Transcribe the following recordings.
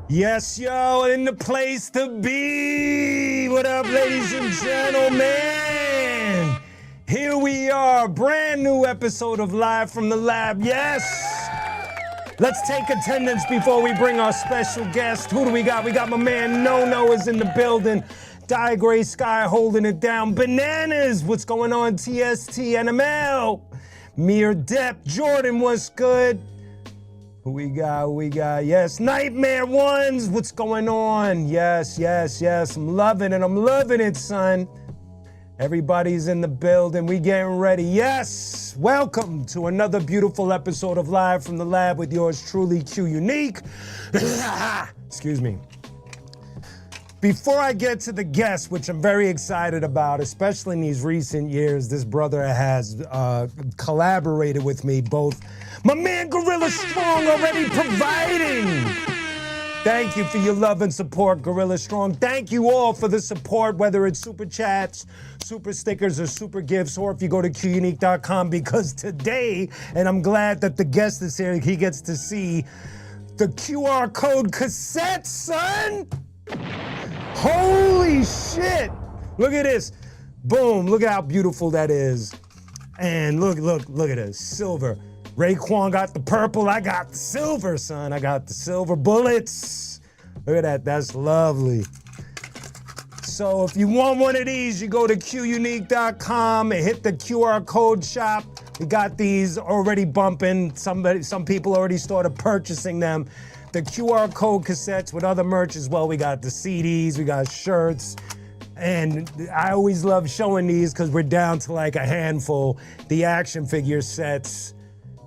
Yes, yo, in the place to be. What up, ladies and gentlemen? Here we are, brand new episode of Live from the Lab. Yes. Let's take attendance before we bring our special guest. Who do we got? We got my man No is in the building. Die Gray Sky holding it down. Bananas, what's going on? TST, NML. Mere Depth, Jordan, what's good? Who we got? Yes, Nightmare Ones, what's going on? Yes. I'm loving it, son. Everybody's in the building. We getting ready. Yes, welcome to another beautiful episode of Live from the Lab with yours truly, qunique. Excuse me. Before I get to the guest, which I'm very excited about, especially in these recent years, this brother has collaborated with me both. My man Gorilla Strong already providing. Thank you for your love and support, Gorilla Strong. Thank you all for the support, whether it's super chats, super stickers, or super gifts, or if you go to qunique.com, because today, and I'm glad that the guest is here, he gets to see the QR code cassette, son. Holy shit. Look at this. Boom, look at how beautiful that is. And look at this, silver. Raekwon got the purple, I got the silver, son. I got the silver bullets. Look at that, that's lovely. So if you want one of these, you go to qunique.com and hit the QR code shop. We got these already bumping. Some people already started purchasing them. The QR code cassettes with other merch as well. We got the CDs, we got shirts. And I always love showing these because we're down to like a handful. The action figure sets.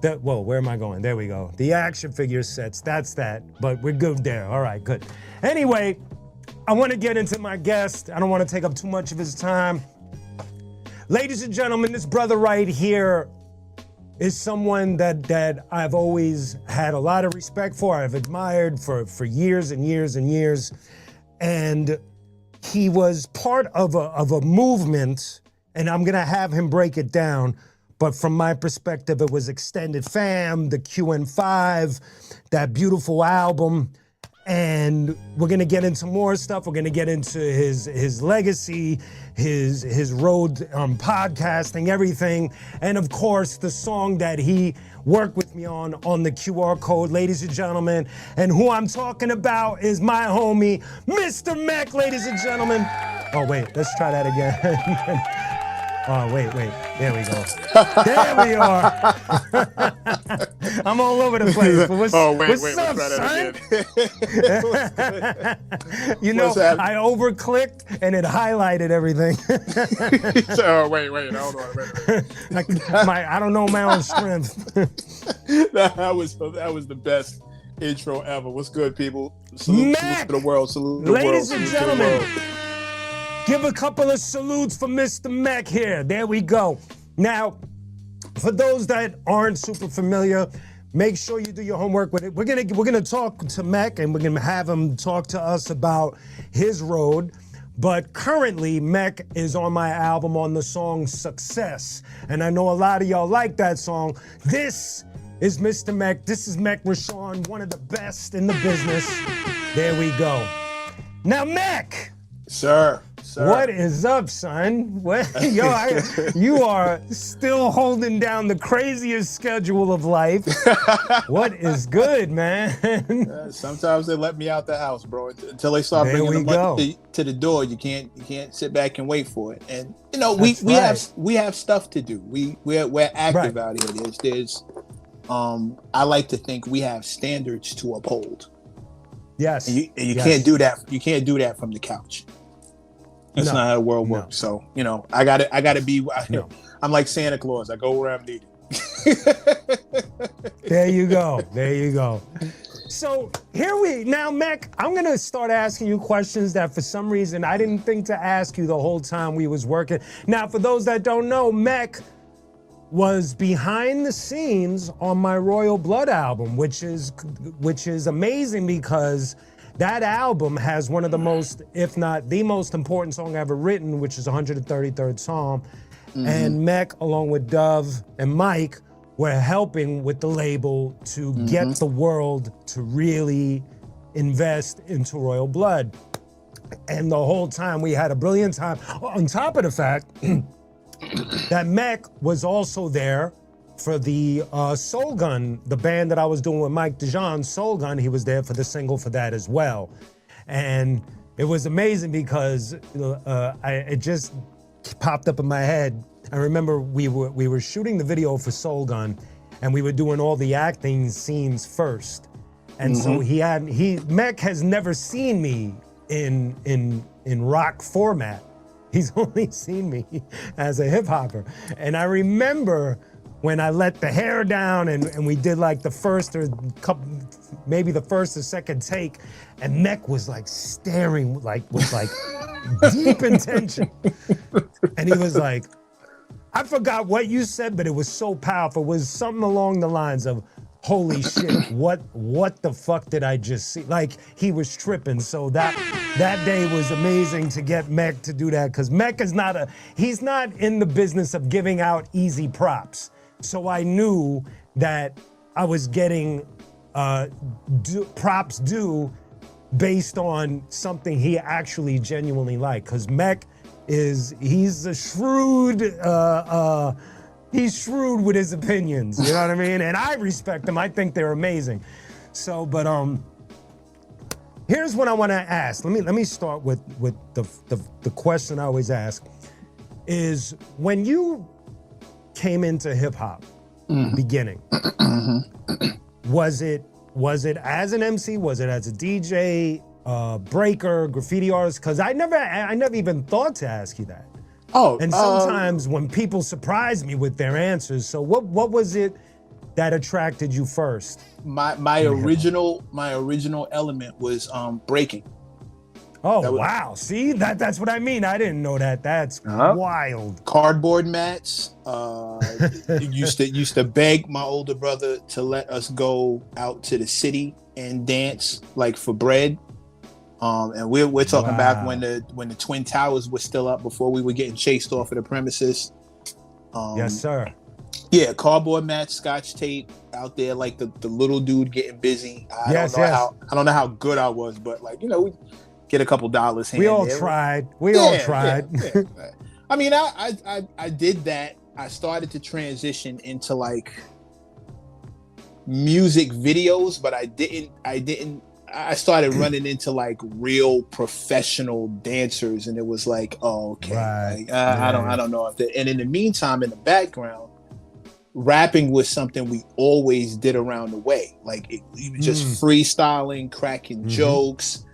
Whoa, where am I going? There we go. The action figure sets, that's that. But we're good there. All right, good. Anyway, I want to get into my guest. I don't want to take up too much of his time. Ladies and gentlemen, this brother right here is someone that I've always had a lot of respect for. I've admired for years and years and years. And he was part of a movement, and I'm going to have him break it down. But from my perspective, it was Extended Fam, the QN5, that beautiful album. And we're gonna get into more stuff. We're gonna get into his legacy, his road podcasting, everything. And of course, the song that he worked with me on the QR code, ladies and gentlemen. And who I'm talking about is my homie, Mr. Mecc, ladies and gentlemen. Oh wait, let's try that again. Oh, wait. There we go. There we are. I'm all over the place. What's up, son? You know, I over-clicked and it highlighted everything. Wait, hold on. I don't know my own strength. that was the best intro ever. What's good, people? Salute to the world. Salute the world. Ladies and gentlemen. Give a couple of salutes for Mr. Mecc here. There we go. Now, for those that aren't super familiar, make sure you do your homework with it. We're gonna talk to Mecc and we're gonna have him talk to us about his road. But currently, Mecc is on my album on the song Success. And I know a lot of y'all like that song. This is Mr. Mecc. This is Mecc Rashawn, one of the best in the business. There we go. Now, Mecc. Sir. What is up, son? You are still holding down the craziest schedule of life. What is good, man? Sometimes they let me out the house, bro. Until they start bringing the money to the door, you can't sit back and wait for it. And you know, we have stuff to do. We're active out here. There's I like to think we have standards to uphold. Yes. And you can't do that. You can't do that from the couch. That's not how the world works. So, you know, I gotta be, I'm like Santa Claus. I go where I'm needed. There you go. So now, Mecc, I'm gonna start asking you questions that for some reason I didn't think to ask you the whole time we was working. Now, for those that don't know, Mecc was behind the scenes on my Royal Blood album, which is amazing because that album has one of the most, if not the most important song ever written, which is 133rd Psalm. Mm-hmm. And Mecc, along with Dove and Mike, were helping with the label to get the world to really invest into Royal Blood. And the whole time we had a brilliant time. On top of the fact that Mecc was also there for the Soul Gun, the band that I was doing with Mike DeJean, Soul Gun. He was there for the single for that as well. And it was amazing because it just popped up in my head. I remember we were shooting the video for Soul Gun, and we were doing all the acting scenes first. And so Mecc has never seen me in rock format. He's only seen me as a hip hopper. And I remember when I let the hair down and we did like the first or maybe the first or second take, and Mecc was like staring, was like deep in tension. And he was like, I forgot what you said, but it was so powerful. It was something along the lines of, holy shit, what the fuck did I just see? Like, he was tripping. So that day was amazing to get Mecc to do that, because Mecc is he's not in the business of giving out easy props. So I knew that I was getting props due based on something he actually genuinely liked, because Mecc he's a shrewd, he's shrewd with his opinions, you know what I mean? And I respect them. I think they're amazing. So, but here's what I want to ask. Let me start with the question I always ask is, when you came into hip hop beginning, was it as an MC? Was it as a DJ, breaker, graffiti artist? Because I never even thought to ask you that. Oh, and sometimes when people surprise me with their answers, so what was it that attracted you first? My original element was breaking. Oh wow! See, that's what I mean. I didn't know that. That's wild. Cardboard mats. Used to beg my older brother to let us go out to the city and dance, like, for bread. And we're talking back when the Twin Towers were still up, before we were getting chased off of the premises. Yes, sir. Yeah, cardboard mats, scotch tape out there, like the little dude getting busy. I don't know how good I was, but, like, we get a couple dollars. We all tried. We all tried. Yeah. I mean, I did that. I started to transition into, like, music videos, but I started running into, like, real professional dancers, and it was like, oh, okay. Right. Like, I don't know if that. And in the meantime, in the background, rapping was something we always did around the way. Like, even just freestyling, cracking jokes.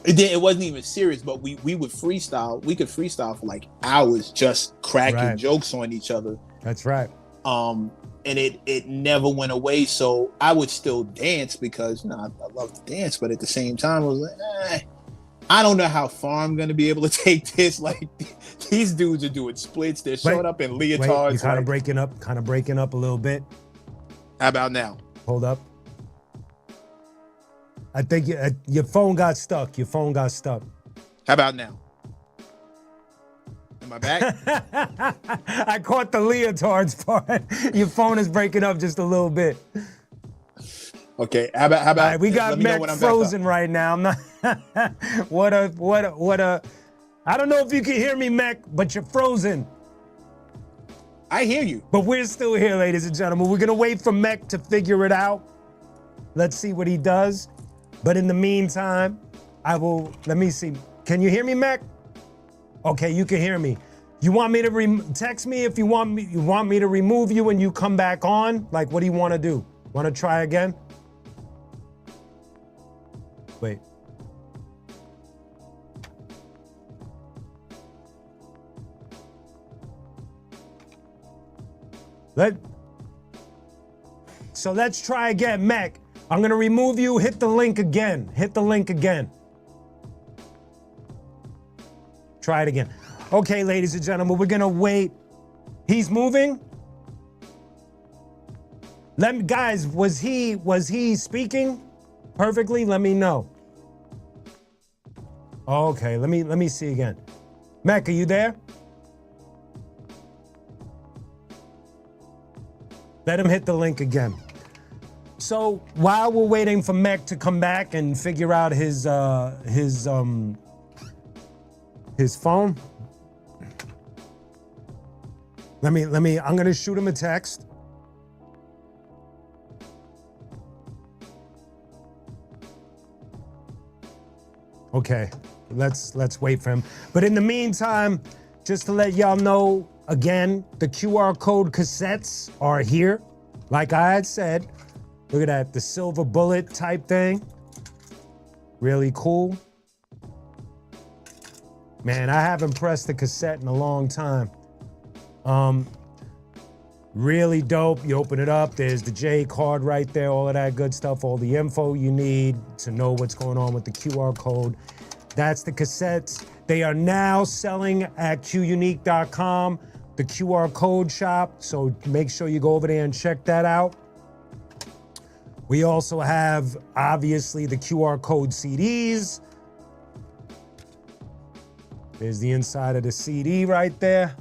It wasn't even serious, but we would freestyle. We could freestyle for, like, hours, just cracking jokes on each other. That's right. And it never went away. So I would still dance because, I love to dance, but at the same time, I was like, I don't know how far I'm gonna be able to take this. Like, these dudes are doing splits. They're showing up in leotards. You kind of breaking up a little bit. How about now? Hold up. I think your phone got stuck. How about now? Am I back? I caught the leotards part. Your phone is breaking up just a little bit. Okay. How about right, we got Mecc frozen right now. I'm not. What a. I don't know if you can hear me, Mecc, but you're frozen. I hear you. But we're still here, ladies and gentlemen. We're gonna wait for Mecc to figure it out. Let's see what he does. But in the meantime, let me see. Can you hear me, Mecc? Okay, you can hear me. You want me to text me if you want me to remove you and you come back on? Like, what do you want to do? Want to try again? Wait. So let's try again, Mecc. I'm gonna remove you. Hit the link again. Try it again. Okay, ladies and gentlemen, we're gonna wait. He's moving. Guys, was he speaking perfectly? Let me know. Okay, let me see again. Mecc, are you there? Let him hit the link again. So while we're waiting for Mecc to come back and figure out his phone, let me. I'm gonna shoot him a text. Okay, let's wait for him. But in the meantime, just to let y'all know again, the QR code cassettes are here. Like I had said, look at that, the silver bullet type thing. Really cool. Man, I haven't pressed the cassette in a long time. Really dope. You open it up, there's the J card right there, all of that good stuff, all the info you need to know what's going on with the QR code. That's the cassettes. They are now selling at qunique.com, the QR code shop. So make sure you go over there and check that out. We also have, obviously, the QR code CDs. There's the inside of the CD right there.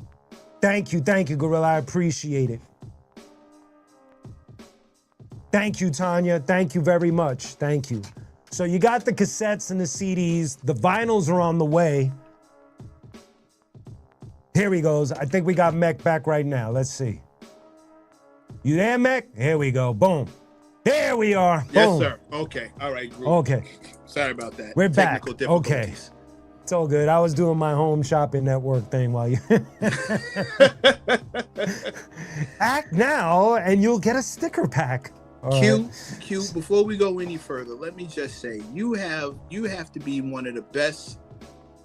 Thank you, Gorilla. I appreciate it. Thank you, Tanya. Thank you very much. Thank you. So you got the cassettes and the CDs. The vinyls are on the way. Here he goes. I think we got Mecc back right now. Let's see. You there, Mecc? Here we go. Boom. There we are. Yes, Boom. sir. Okay. All right. Group. Okay. Sorry about that. We're Technical back. difficulties. Okay. It's all good. I was doing my home shopping network thing while you act now, and you'll get a sticker pack. Q, before we go any further, let me just say you have to be one of the best.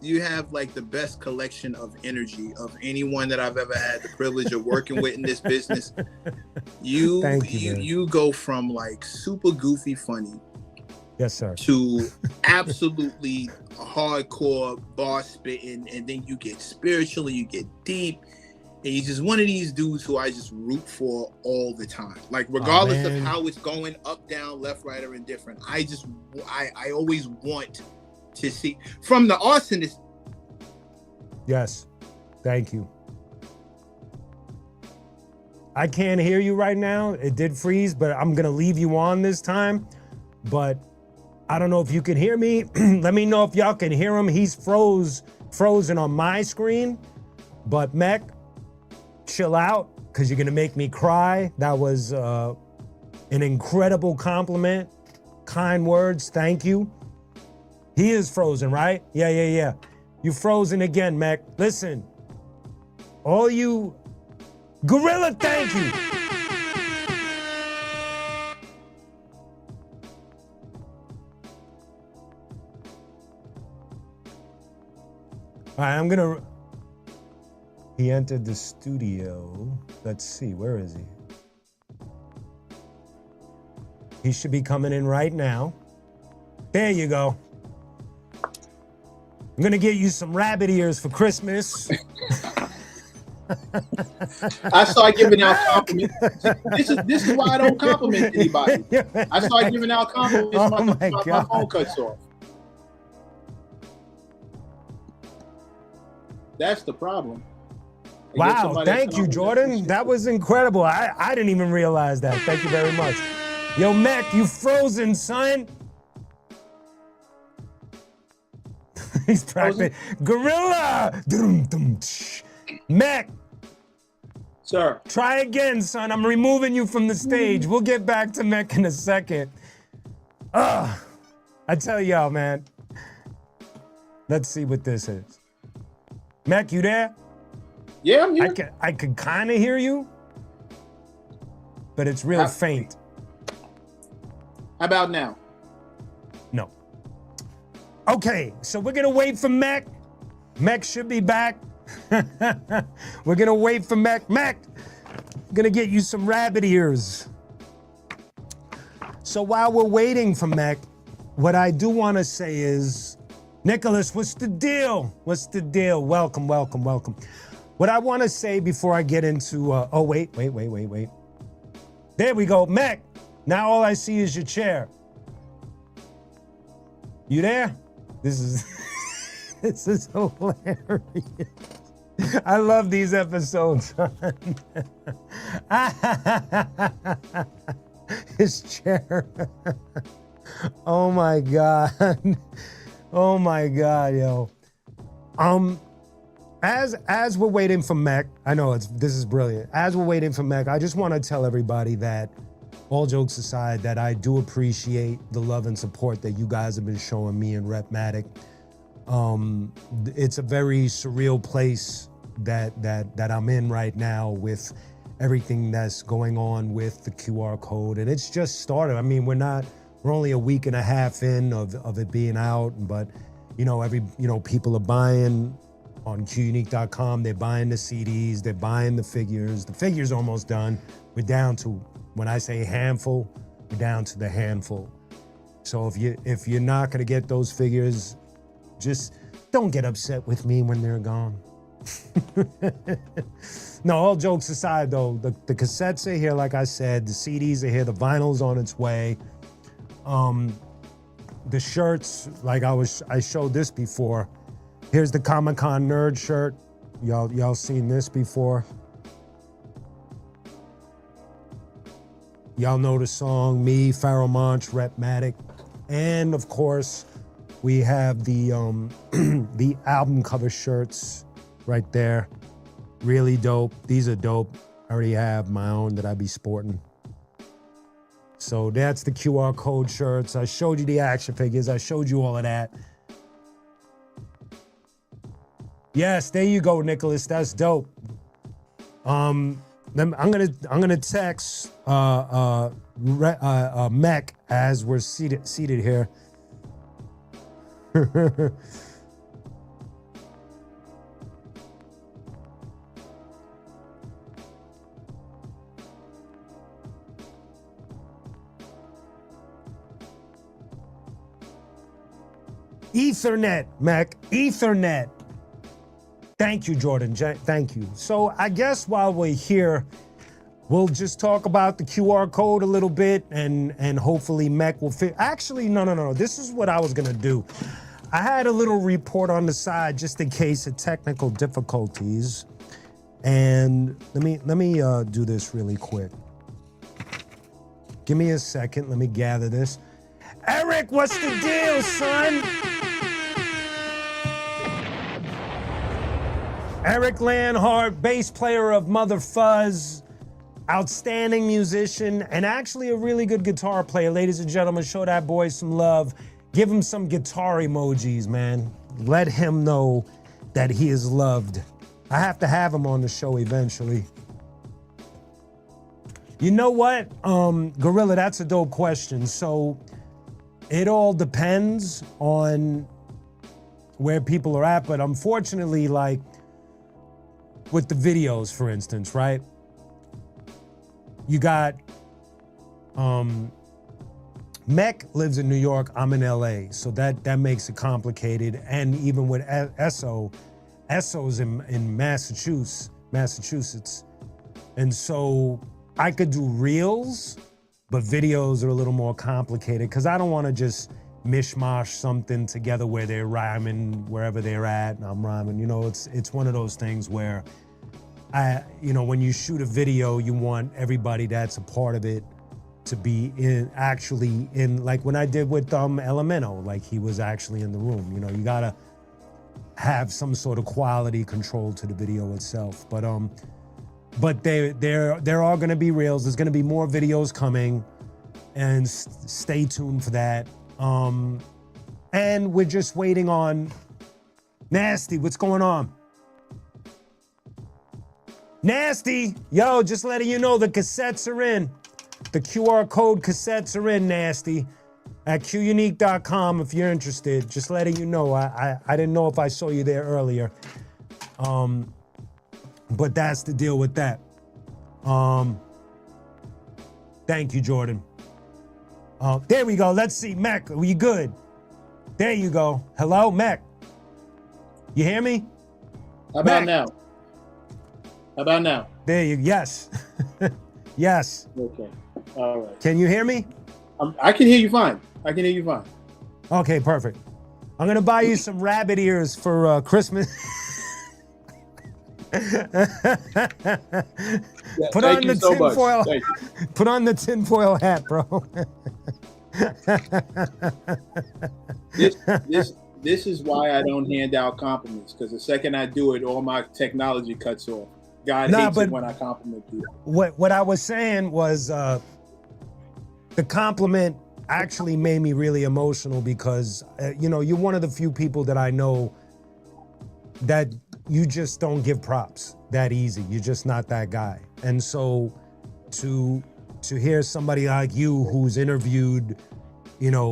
You have like the best collection of energy of anyone that I've ever had the privilege of working with in this business. You go from like super goofy funny, yes sir, to absolutely hardcore bar spitting, and then you get spiritual and you get deep. And he's just one of these dudes who I just root for all the time. Like, regardless of how it's going, up, down, left, right, or indifferent, I always want to see from the arsonist. Yes, thank you. I can't hear you right now. It did freeze, but I'm gonna leave you on this time. But I don't know if you can hear me. Let me know if y'all can hear him. He's frozen on my screen. But Mecc, chill out, because you're gonna make me cry. That was an incredible compliment. Kind words, thank you. He is frozen, right? Yeah. You frozen again, Mecc. Listen, all you, Gorilla, thank you. All right, he entered the studio. Let's see, where is he? He should be coming in right now. There you go. I'm gonna get you some rabbit ears for Christmas. I start giving out compliments. This is why I don't compliment anybody. I start giving out compliments. My phone cuts off. That's the problem. Wow, thank you, Jordan. That was incredible. I didn't even realize that. Thank you very much. Yo, Mecc, you frozen, son. He's practicing. Gorilla! Mecc. Sir. Try again, son. I'm removing you from the stage. We'll get back to Mecc in a second. I tell y'all, man. Let's see what this is. Mecc, you there? Yeah, I'm here. I could kind of hear you, but it's real faint. How about now? No. Okay, so we're gonna wait for Mecc. Mecc should be back. We're gonna wait for Mecc. Mecc, gonna get you some rabbit ears. So while we're waiting for Mecc, what I do want to say is, Nicholas, what's the deal? What's the deal? Welcome. What I want to say before I get into, oh, wait. There we go, Mecc. Now all I see is your chair. You there? This is hilarious. I love these episodes. his chair. Oh my God. Oh my God, yo. As we're waiting for Mecc, I know this is brilliant. As we're waiting for Mecc, I just want to tell everybody that, all jokes aside, that I do appreciate the love and support that you guys have been showing me and Repmatic. It's a very surreal place that I'm in right now with everything that's going on with the QR code, and it's just started. I mean, we're only a week and a half in of it being out, but people are buying on qunique.com. They're buying the CDs, they're buying the figures. The figures are almost done. We're down to, when I say handful, we're down to the handful. So if you're not gonna get those figures, just don't get upset with me when they're gone. No, all jokes aside though, the cassettes are here, like I said, the CDs are here, the vinyl's on its way. The shirts, like I showed this before. Here's the Comic-Con nerd shirt. Y'all seen this before? Y'all know the song, me, Pharoah Monch, Repmatic. And of course, we have the the album cover shirts right there. Really dope. These are dope. I already have my own that I be sporting. So that's the QR code shirts. I showed you the action figures. I showed you all of that. Yes, there you go, Nicholas. That's dope. I'm gonna text Mecc as we're seated here. Ethernet, Mecc. Ethernet. Thank you, Jordan. Thank you. So I guess while we're here, we'll just talk about the QR code a little bit, and hopefully Mecc will fit. Actually, no. This is what I was gonna do. I had a little report on the side just in case of technical difficulties, and let me do this really quick. Give me a second. Let me gather this. Eric, what's the deal, son? Eric Lanhart, bass player of Mother Fuzz, outstanding musician, and actually a really good guitar player. Ladies and gentlemen, show that boy some love. Give him some guitar emojis, man. Let him know that he is loved. I have to have him on the show eventually. You know what, Gorilla, that's a dope question. So it all depends on where people are at, but unfortunately, like, with the videos, for instance, right? You got, Mecc lives in New York, I'm in LA, so that makes it complicated. And even with Esso's in Massachusetts. And so I could do reels, but videos are a little more complicated because I don't want to just mishmash something together where they're rhyming wherever they're at and I'm rhyming. It's one of those things where when you shoot a video, you want everybody that's a part of it to be actually in, like when I did with Elemento, like he was actually in the room. You gotta have some sort of quality control to the video itself. But there are gonna be reels. There's gonna be more videos coming, and stay tuned for that. And we're just waiting on Nasty. What's going on? Nasty, yo, just letting you know the cassettes are in. The QR code cassettes are in, Nasty, at qunique.com if you're interested. Just letting you know. I didn't know if I saw you there earlier. But that's the deal with that. Thank you, Jordan. There we go. Let's see. Mecc, are you good? There you go. Hello, Mecc. You hear me? How about now? How about now? There you, yes. Yes. Okay. All right. Can you hear me? I can hear you fine. I can hear you fine. Okay, perfect. I'm gonna buy you some rabbit ears for Christmas. Yeah, Put thank on you the so much. tinfoil. Thank you. Put on the tinfoil hat, bro. This is why I don't hand out compliments, because the second I do it, all my technology cuts off. God hates it when I compliment people. What I was saying was the compliment actually made me really emotional because you're one of the few people that I know that you just don't give props that easy. You're just not that guy. And so to hear somebody like you who's interviewed,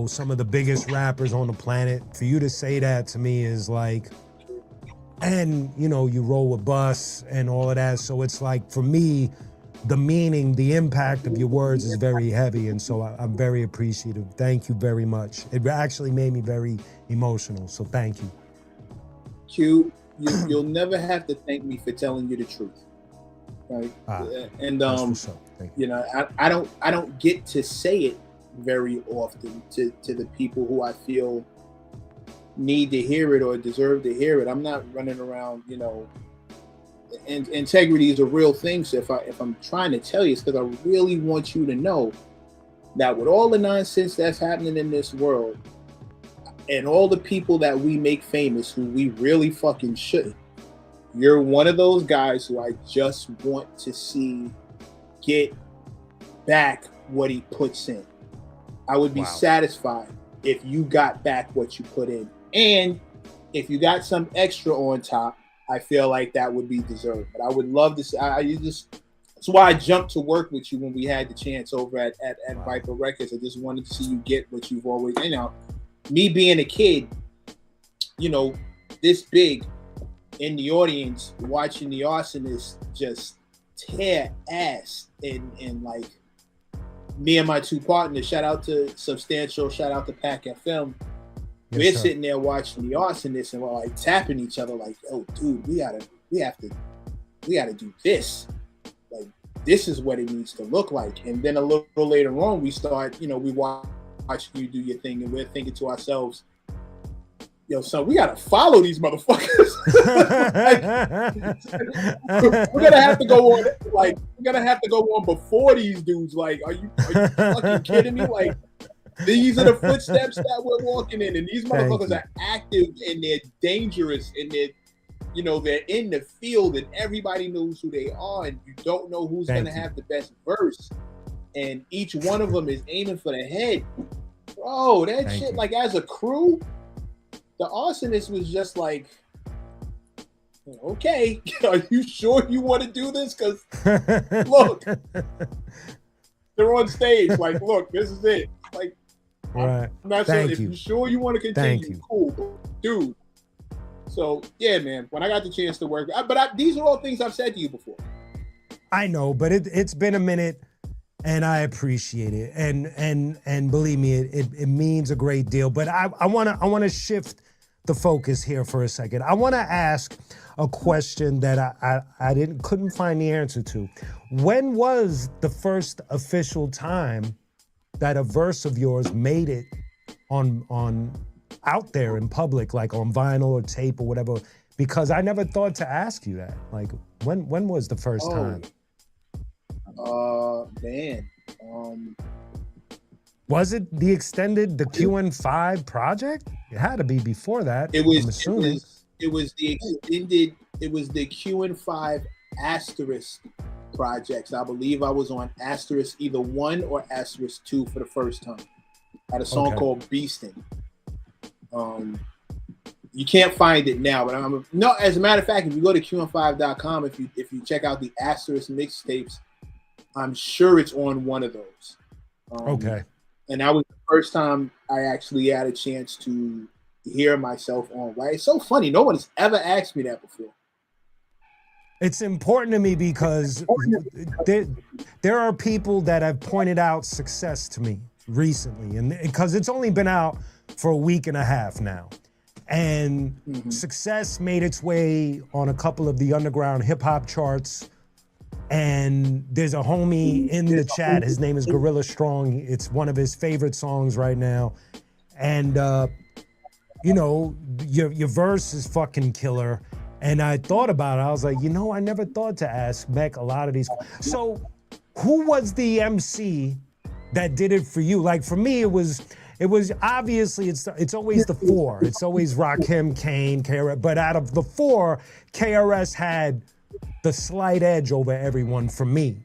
some of the biggest rappers on the planet, for you to say that to me is like, and you roll with bus and all of that. So it's like, for me, the meaning, the impact of your words is very heavy. And so I'm very appreciative. Thank you very much. It actually made me very emotional. So thank you. Q, you'll never have to thank me for telling you the truth. Right. And I don't get to say it very often to the people who I feel need to hear it or deserve to hear it. I'm not running around, and integrity is a real thing. So if I'm trying to tell you, it's because I really want you to know that with all the nonsense that's happening in this world and all the people that we make famous who we really fucking shouldn't, you're one of those guys who I just want to see get back what he puts in. I would be satisfied if you got back what you put in. And if you got some extra on top, I feel like that would be deserved. But I would love to see, that's why I jumped to work with you when we had the chance over at Viper Records. I just wanted to see you get what you've always, me being a kid, this big in the audience, watching the arsonist just tear ass and like, me and my two partners, shout out to Substantial, shout out to Pac FM. Yes, we're sitting there watching the arsonist and we're like tapping each other like, oh dude, we gotta do this. Like, this is what it needs to look like. And then a little later on, we start, we watch you do your thing and we're thinking to ourselves, yo, son, we gotta follow these motherfuckers. We're gonna have to go on before these dudes. Like, are you fucking kidding me? Like, these are the footsteps that we're walking in, and these motherfuckers are active and they're dangerous and they're in the field and everybody knows who they are, and you don't know who's gonna have the best verse, and each one of them is aiming for the head, bro. That shit, like, as a crew. The arsonist was just like, okay, are you sure you want to do this? Because look, they're on stage. Like, look, this is it. Like, I'm not sure if you're sure you want to continue. Cool, dude. So yeah, man. When I got the chance to work, these are all things I've said to you before. I know, but it's been a minute. And I appreciate it, and believe me, it means a great deal. But I wanna shift the focus here for a second. I wanna ask a question that I couldn't find the answer to. When was the first official time that a verse of yours made it on out there in public, like on vinyl or tape or whatever? Because I never thought to ask you that. Like, when was the first time? Man. Was it the QN5 project? It had to be before that. It was. I'm assuming. It was the extended. It was the QN5 asterisk projects. I believe I was on asterisk either 1 or asterisk 2 for the first time. I had a song called Beastin'. You can't find it now, but as a matter of fact, if you go to qn5.com, if you check out the asterisk mixtapes, I'm sure it's on one of those. And that was the first time I actually had a chance to hear myself on. Right? It's so funny. No one has ever asked me that before. It's important to me because there are people that have pointed out success to me recently, and because it's only been out for a week and a half now. And success made its way on a couple of the underground hip hop charts. And there's a homie in the chat. His name is Gorilla Strong. It's one of his favorite songs right now. And, your verse is fucking killer. And I thought about it. I was like, you know, I never thought to ask Mecc a lot of these. So who was the MC that did it for you? Like for me, it was obviously it's always the four. It's always Rakim, Kane, KRS. But out of the four, KRS had the slight edge over everyone for me.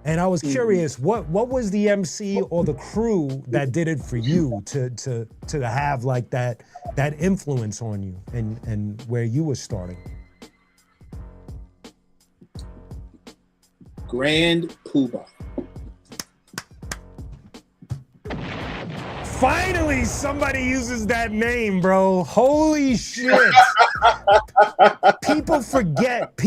And I was curious, what was the MC or the crew that did it for you to have like that influence on you and where you were starting? Grand Poobah. Finally, somebody uses that name, bro. Holy shit. People forget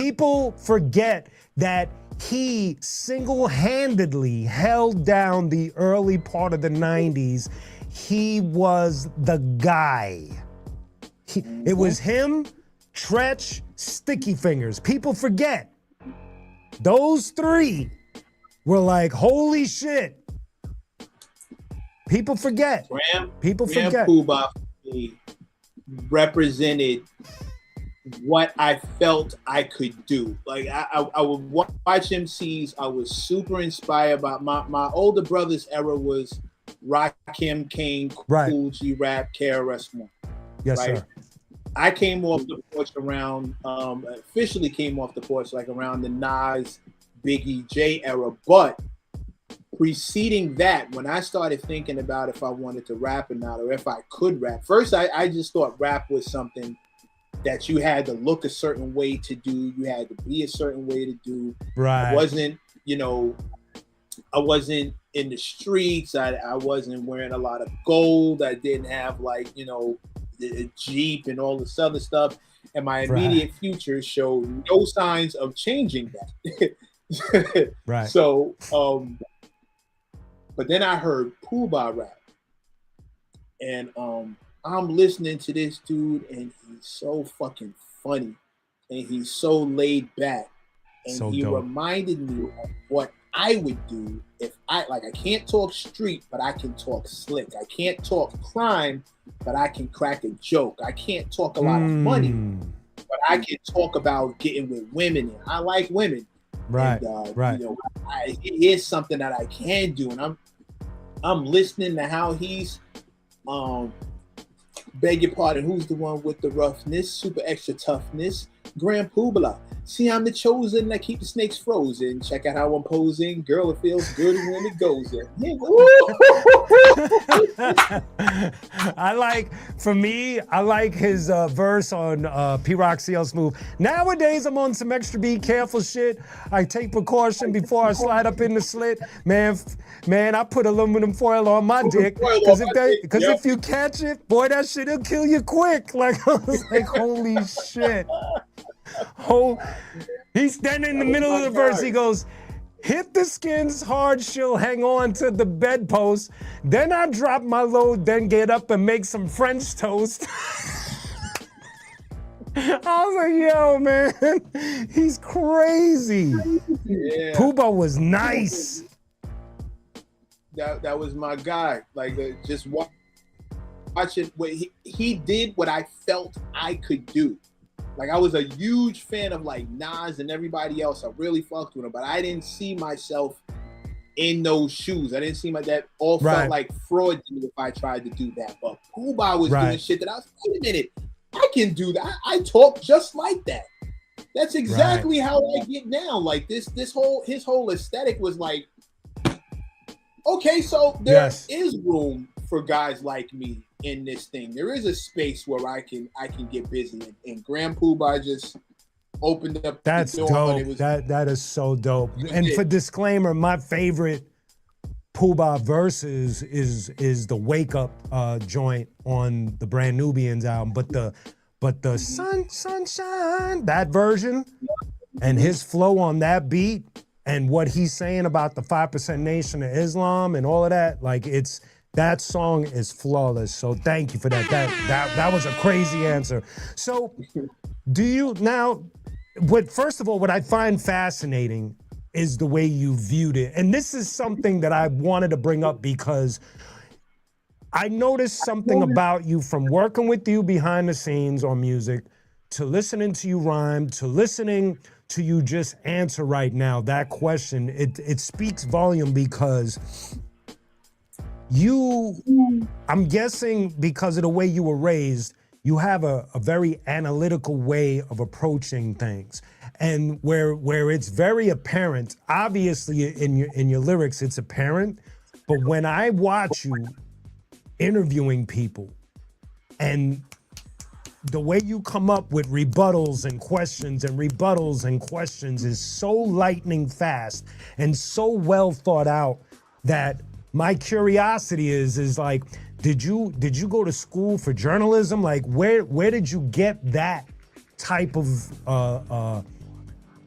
that he single-handedly held down the early part of the 90s. He was the guy. It was him, Tretch, Sticky Fingers. People forget. Those three were like, holy shit. People forget. People forget. Poobah represented what I felt I could do. Like I would watch MCs. I was super inspired by my older brother's era was Rakim, Kane, Cool G Rap, KRS-One. Yes, right? Sir. I came off the porch around, officially came off the porch like around the Nas, Biggie, J era. But preceding that, when I started thinking about if I wanted to rap or not, or if I could rap, first I just thought rap was something that you had to look a certain way to do, you had to be a certain way to do. Right. I wasn't in the streets. I wasn't wearing a lot of gold. I didn't have like, the Jeep and all this other stuff. And my immediate future showed no signs of changing that. Right. So, but then I heard Poobah rap. And I'm listening to this dude, and he's so fucking funny, and he's so laid back, and so he reminded me of what I would do if I can't talk street, but I can talk slick. I can't talk crime, but I can crack a joke. I can't talk a lot of money, but I can talk about getting with women, and I like women. Right, right. It is something that I can do, and I'm listening to how he's beg your pardon, who's the one with the roughness, super extra toughness? Grand Poobah. See, I'm the chosen that keep the snakes frozen. Check out how I'm posing. Girl, it feels good when it goes in. I like his verse on P-Rock CL Smooth. Nowadays, I'm on some extra be careful shit. I take precaution before I slide up in the slit. Man, I put aluminum foil on my dick. Because if you catch it, boy, that shit'll kill you quick. Like, I was like, holy shit. He's standing in the middle of the verse. He goes, hit the skins hard, she'll hang on to the bedpost. Then I drop my load, then get up and make some French toast. I was like, yo, man, he's crazy. Yeah. Poobah was nice. That was my guy. Like, just watching what he did what I felt I could do. Like, I was a huge fan of like Nas and everybody else. I really fucked with him, but I didn't see myself in those shoes. I didn't see that all felt like fraud if I tried to do that. But Poobah was doing shit that I was, wait a minute, I can do that. I talk just like that. That's exactly how I get now. Like his whole aesthetic was like, okay, so there is room for guys like me in this thing. There is a space where I can get busy, and Grand Poobah just opened up the door. Dope. It was, that is so dope. And for disclaimer, my favorite Poobah verses is the Wake Up joint on the Brand Nubians album, but the sunshine, that version, and his flow on that beat, and what he's saying about the 5% Nation of Islam and all of that, like that song is flawless. So thank you for that. That was a crazy answer. So do you now, first of all, what I find fascinating is the way you viewed it. And this is something that I wanted to bring up because I noticed something about you from working with you behind the scenes on music to listening to you rhyme, to listening to you just answer right now that question, it speaks volume because I'm guessing because of the way you were raised, you have a very analytical way of approaching things. And where it's very apparent, obviously in your lyrics, it's apparent, but when I watch you interviewing people and the way you come up with rebuttals and questions is so lightning fast and so well thought out that my curiosity is like, did you go to school for journalism? Like, where did you get that type of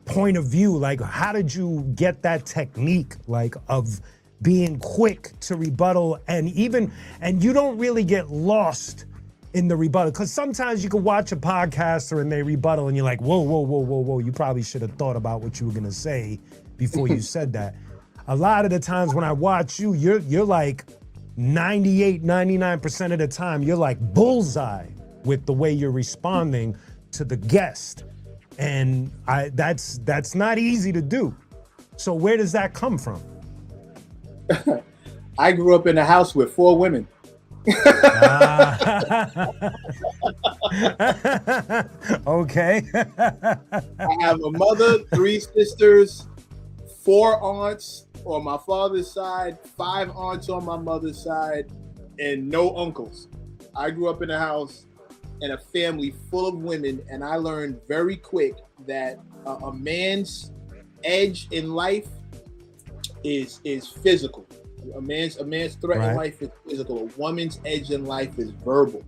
point of view? Like, how did you get that technique, like, of being quick to rebuttal and you don't really get lost in the rebuttal? Because sometimes you can watch a podcaster and they rebuttal and you're like, whoa, you probably should have thought about what you were gonna say before you said that. A lot of the times when I watch you, you're like 98, 99% of the time, you're like bullseye with the way you're responding to the guest. And that's not easy to do. So where does that come from? I grew up in a house with 4 women. Okay. I have a mother, 3 sisters, 4 aunts on my father's side, 5 aunts on my mother's side, and no uncles. I grew up in a house and a family full of women, and I learned very quick that a man's edge in life is physical. A man's threat in life is physical. A woman's edge in life is verbal.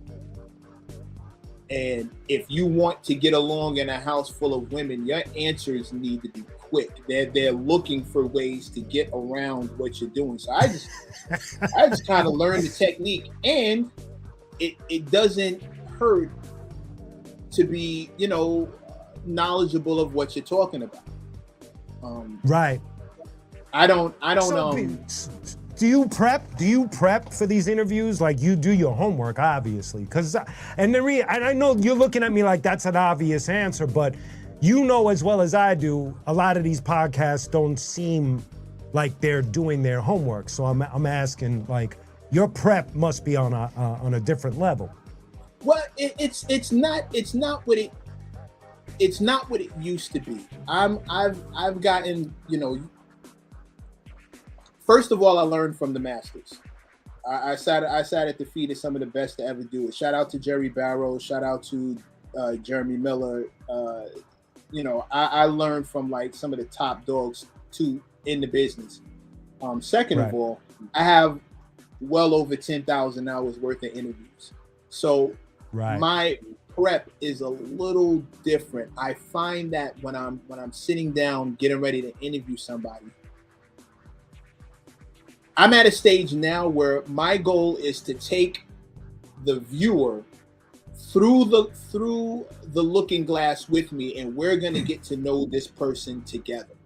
And if you want to get along in a house full of women, your answers need to be quick. They're looking for ways to get around what you're doing. So I just kind of learned the technique, and it doesn't hurt to be, knowledgeable of what you're talking about. Right. I don't. Do you prep for these interviews? Like, you do your homework, obviously, and I know you're looking at me like that's an obvious answer, but you know as well as I do, a lot of these podcasts don't seem like they're doing their homework. So I'm asking, like, your prep must be on a different level. Well, it's not what it used to be. I've gotten, First of all, I learned from the masters. I sat at the feet of some of the best to ever do it. Shout out to Jerry Barrow. Shout out to Jeremy Miller. I learned from like some of the top dogs too in the business. Second of all, I have well over 10,000 hours worth of interviews. So my prep is a little different. I find that when I'm sitting down getting ready to interview somebody, I'm at a stage now where my goal is to take the viewer through the looking glass with me, and we're going to get to know this person together.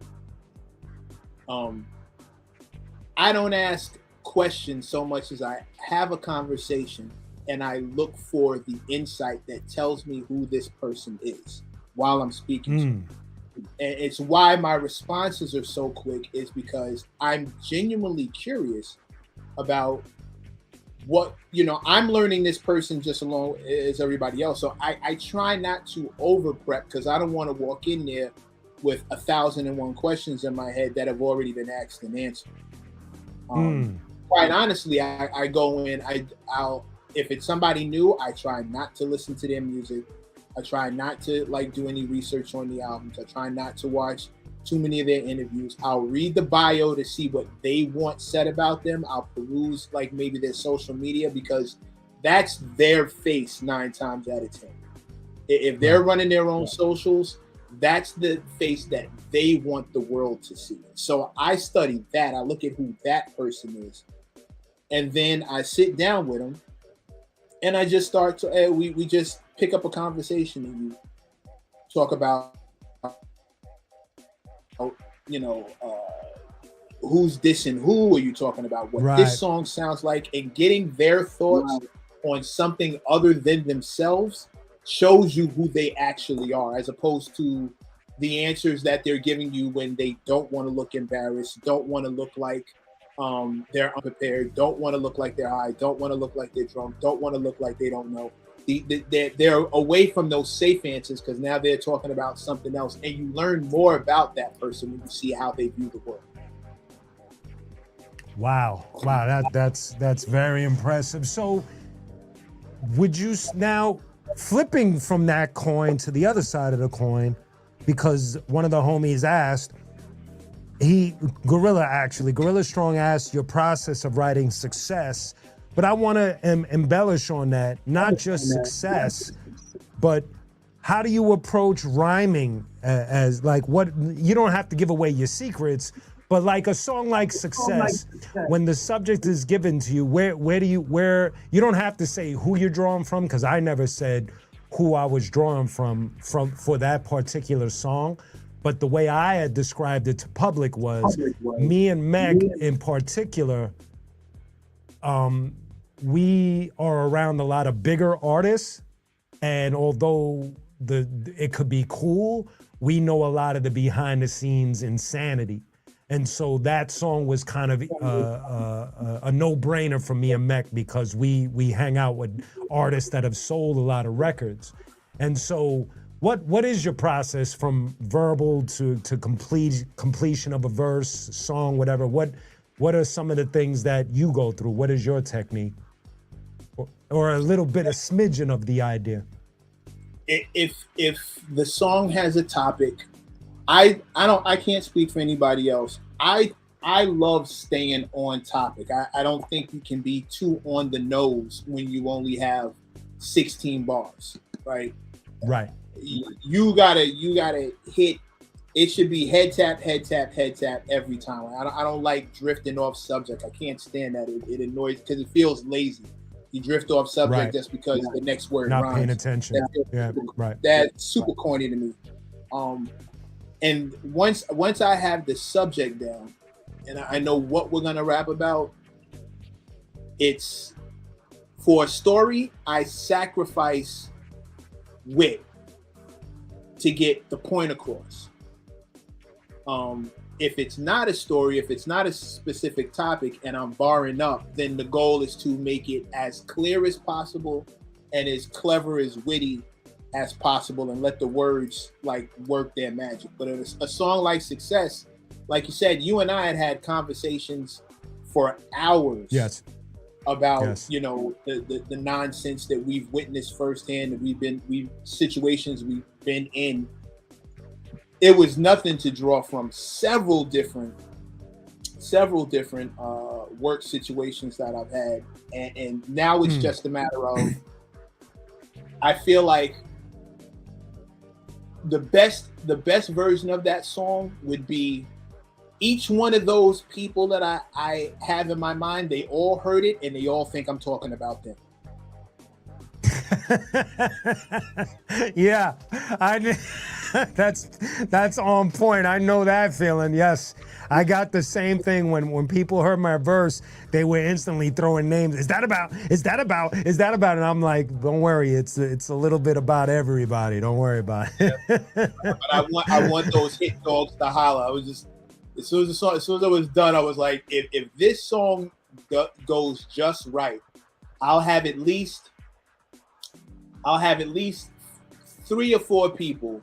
I don't ask questions so much as I have a conversation, and I look for the insight that tells me who this person is while I'm speaking to them. And it's why my responses are so quick, is because I'm genuinely curious about what, I'm learning this person just along as everybody else. So I try not to over prep, because I don't want to walk in there with 1,001 questions in my head that have already been asked and answered. Quite honestly, I go in, I'll if it's somebody new, I try not to listen to their music. I try not to do any research on the albums. I try not to watch too many of their interviews. I'll read the bio to see what they want said about them. I'll peruse maybe their social media, because that's their face 9 times out of 10. If they're running their own socials, that's the face that they want the world to see. So I study that. I look at who that person is, and then I sit down with them, and I just start to we just pick up a conversation, and you talk about who's dissing who. Are you talking about what this song sounds like, and getting their thoughts on something other than themselves shows you who they actually are, as opposed to the answers that they're giving you when they don't want to look embarrassed, don't want to look like they're unprepared, don't want to look like they're high, don't want to look like they're drunk, don't want to look like they don't know. They're away from those safe answers because now they're talking about something else, and you learn more about that person when you see how they view the world. Wow, that's very impressive. So, would you now flipping from that coin to the other side of the coin? Because one of the homies asked, Gorilla Strong asked your process of writing success, but I want to embellish on that, not just success, but how do you approach rhyming as like what, you don't have to give away your secrets, but like a song like Success, when the subject is given to you, where you don't have to say who you're drawing from, because I never said who I was drawing from for that particular song. But the way I had described it to public was me and Mecc in particular, we are around a lot of bigger artists. And although it could be cool, we know a lot of the behind the scenes insanity. And so that song was kind of a no-brainer for me and Mecc because we hang out with artists that have sold a lot of records. And so what is your process from verbal to completion of a verse, song, whatever? What are some of the things that you go through? What is your technique? Or a little bit, a smidgen of the idea? If the song has a topic, I can't speak for anybody else. I love staying on topic. I don't think you can be too on the nose when you only have 16 bars, right? Right. You gotta hit. It should be head tap every time. I don't like drifting off subject. I can't stand that. It annoys because it feels lazy. You drift off subject just because the next word not rhymes. Paying attention. That's super corny to me. And once I have the subject down and I know what we're gonna rap about, it's for a story, I sacrifice wit to get the point across. If it's not a story, if it's not a specific topic and I'm barring up, then the goal is to make it as clear as possible and as clever, as witty as possible, and let the words like work their magic. But a song like Success, like you said, you and I had conversations for hours about you know the nonsense that we've witnessed firsthand, that situations we've been in. It was nothing to draw from several different work situations that I've had, and now it's just a matter of, I feel like the best version of that song would be each one of those people that I have in my mind, they all heard it and they all think I'm talking about them. Yeah, that's on point. I know that feeling. Yes, I got the same thing when people heard my verse, they were instantly throwing names. Is that about? And I'm like, don't worry, it's a little bit about everybody. Don't worry about it. But I want those hit dogs to holler. I was just, as soon as it was done, I was like, if this song goes just right, I'll have at least 3 or 4 people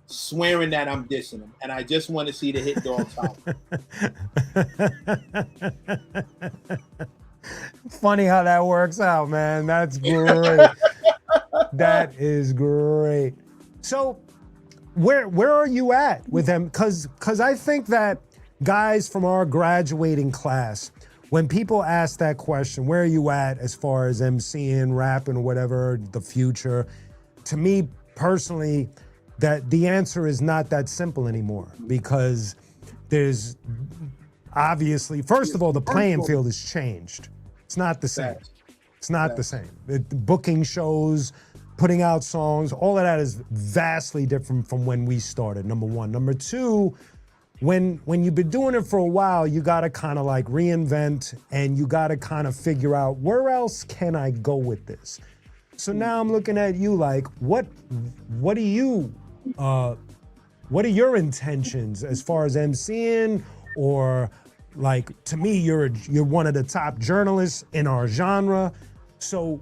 swearing that I'm dissing them, and I just want to see the hit dogs holler. Funny how that works out, man. That's great. That is great. So, where are you at with them? Because I think that guys from our graduating class, when people ask that question, where are you at as far as MCing, rapping, whatever, the future? To me personally, that the answer is not that simple anymore, because there's obviously, first of all, the playing field has changed. It's not the same. It's not the same. Booking shows, putting out songs, all of that is vastly different from when we started, number one. Number two, when you've been doing it for a while, you gotta kind of like reinvent, and you gotta kind of figure out, where else can I go with this? So now I'm looking at you like, what are your intentions as far as MCing, or like, to me, you're one of the top journalists in our genre. So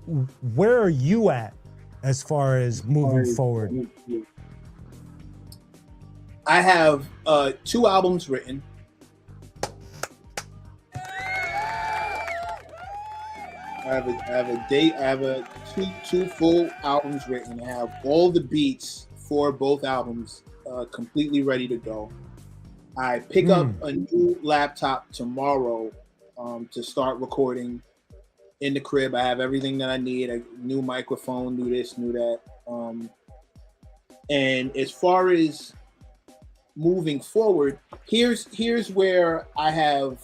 where are you at as far as moving forward? I have 2 albums written. I have two full albums written. I have all the beats for both albums completely ready to go. I pick up a new laptop tomorrow to start recording in the crib. I have everything that I need: a new microphone, new this, new that. And as far as moving forward, here's where I have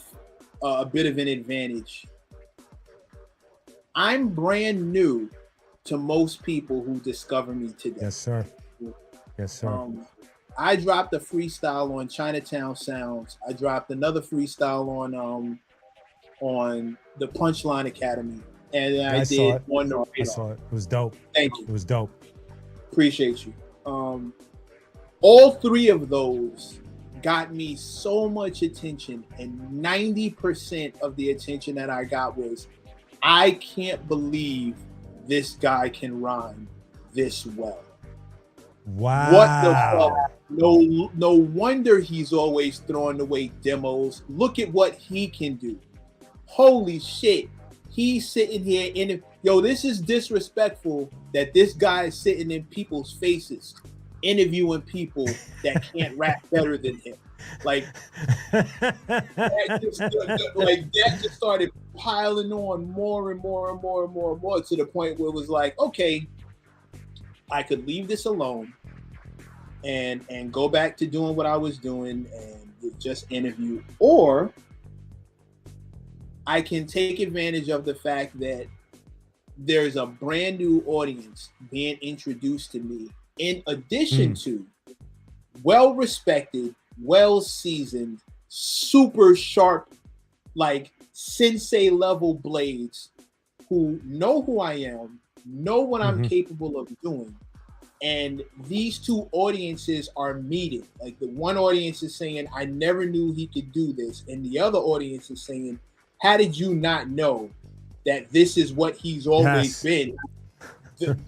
a bit of an advantage. I'm brand new to most people who discover me today. Yes, sir. Yes, sir. I dropped a freestyle on Chinatown Sounds. I dropped another freestyle on the Punchline Academy, and I did on the radar. I saw it. It was dope. Thank you. It was dope. Appreciate you. All 3 of those got me so much attention, and 90% of the attention that I got was, I can't believe this guy can rhyme this well. Wow. What the fuck? No wonder he's always throwing away demos. Look at what he can do. Holy shit. He's sitting here this is disrespectful that this guy is sitting in people's faces interviewing people that can't rap better than him. Like that just started piling on more and more and more and more and more, to the point where it was like, okay, I could leave this alone and go back to doing what I was doing and just interview, or I can take advantage of the fact that there's a brand new audience being introduced to me, in addition to well-respected, well-seasoned, super sharp, like sensei level blades who know who I am, know what I'm capable of doing. And these 2 audiences are meeting. Like, the one audience is saying, I never knew he could do this. And the other audience is saying, how did you not know that this is what he's always been?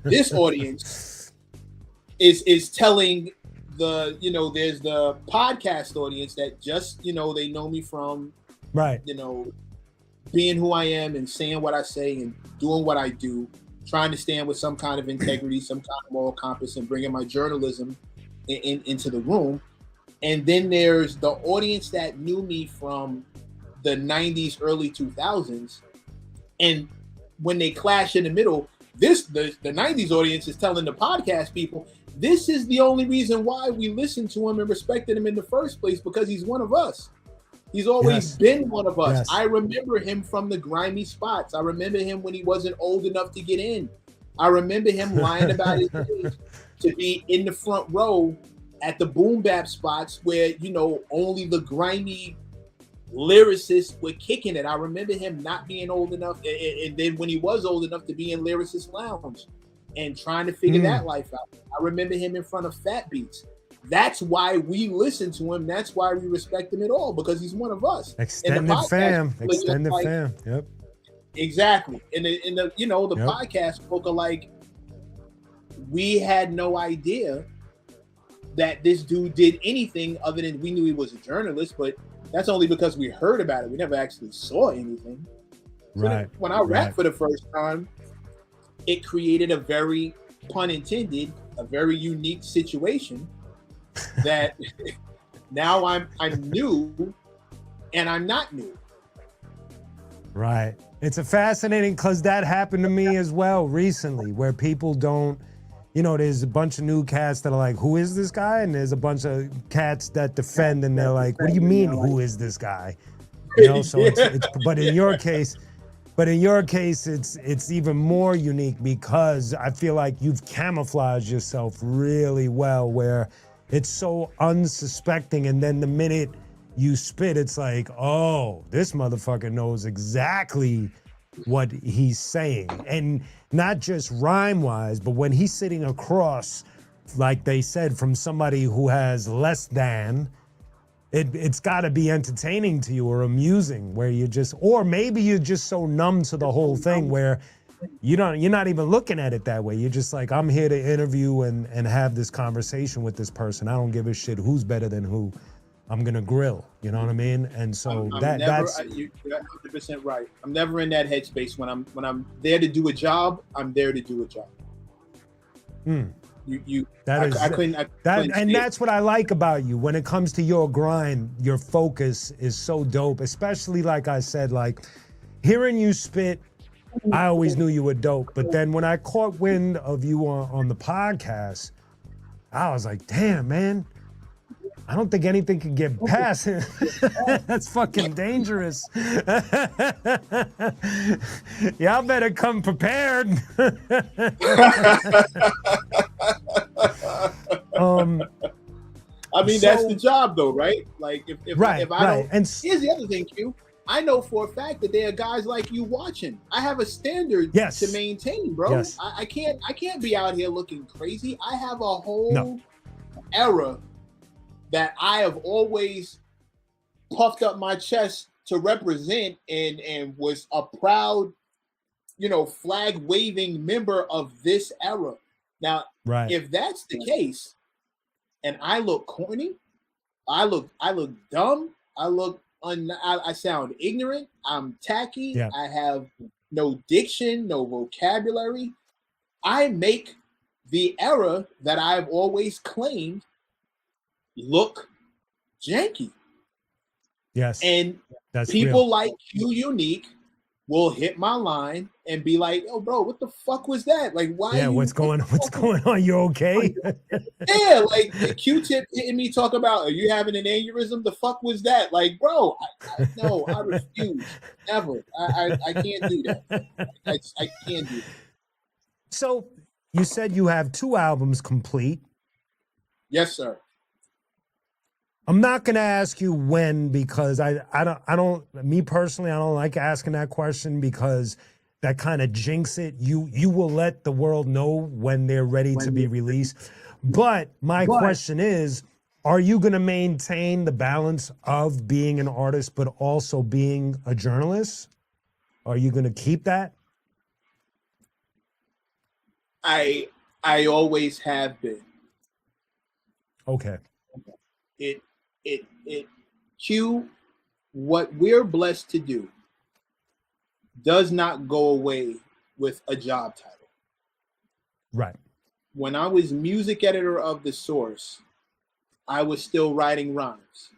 This audience is telling there's the podcast audience that just, they know me from, being who I am and saying what I say and doing what I do, trying to stand with some kind of integrity, some kind of moral compass, and bringing my journalism into the room. And then there's the audience that knew me from the 90s, early 2000s. And when they clash in the middle, the 90s audience is telling the podcast people, this is the only reason why we listened to him and respected him in the first place, because he's one of us. He's always been one of us. I remember him from the grimy spots. I remember him when he wasn't old enough to get in. I remember him lying about his age to be in the front row at the boom bap spots where, only the grimy lyricists were kicking it. I remember him not being old enough, and then when he was old enough, to be in Lyricist Lounge and trying to figure that life out. I remember him in front of Fat Beats. That's why we listen to him. That's why we respect him at all, because he's one of us. Extended fam. Yep. Exactly. And the podcast folk are like, we had no idea that this dude did anything other than, we knew he was a journalist, but that's only because we heard about it. We never actually saw anything. So when I rapped for the first time, it created a very, pun intended, a very unique situation that now I'm new and I'm not new. Right. It's a fascinating, because that happened to me as well recently, where people don't, there's a bunch of new cats that are like, who is this guy? And there's a bunch of cats that defend, and they're like, what do you mean, who is this guy? So it's but in your case, it's even more unique, because I feel like you've camouflaged yourself really well, where it's so unsuspecting, and then the minute you spit, it's like, oh, this motherfucker knows exactly what he's saying. And not just rhyme-wise, but when he's sitting across, like they said, from somebody who has less than, it's got to be entertaining to you or amusing, where you just, or maybe you're just so numb to the whole thing where you're not even looking at it that way. You're just like, I'm here to interview and have this conversation with this person. I don't give a shit who's better than who. I'm gonna grill, you know what I mean? And so that's you're 100% right. I'm never in that headspace. When I'm there to do a job, I'm there to do a job. I couldn't that's what I like about you. When it comes to your grind, your focus is so dope. Especially, like I said, like hearing you spit, I always knew you were dope. But then when I caught wind of you on the podcast, I was like, damn, man, I don't think anything can get past him. That's fucking dangerous. Y'all better come prepared. I mean, that's the job, though, right? Like, if I don't. And here's the other thing, Q. I know for a fact that there are guys like you watching. I have a standard to maintain, bro. Yes. I can't be out here looking crazy. I have a whole era that I have always puffed up my chest to represent and was a proud, flag waving member of this era. Now, if that's the case, and I look corny, I look dumb, I sound ignorant, I'm tacky, I have no diction, no vocabulary, I make the era that I've always claimed look janky. Yes. And that's people real. like qunique will hit my line and be like, "Oh, bro, what the fuck was that? Like, why?" Yeah, what's going on? You okay? Yeah, like Q-tip hitting me, talk about, "Are you having an aneurysm? The fuck was that?" Like, bro, no, I refuse. Never. I can't do that. I can't do that. So you said you have 2 albums complete. Yes, sir. I'm not gonna ask you when, because I don't me personally, I don't like asking that question because that kind of jinx it. You will let the world know when they're ready to be released. But my question is, are you gonna maintain the balance of being an artist but also being a journalist? Are you gonna keep that? I always have been. Okay. Q, what we're blessed to do does not go away with a job title. Right. When I was music editor of The Source, I was still writing rhymes.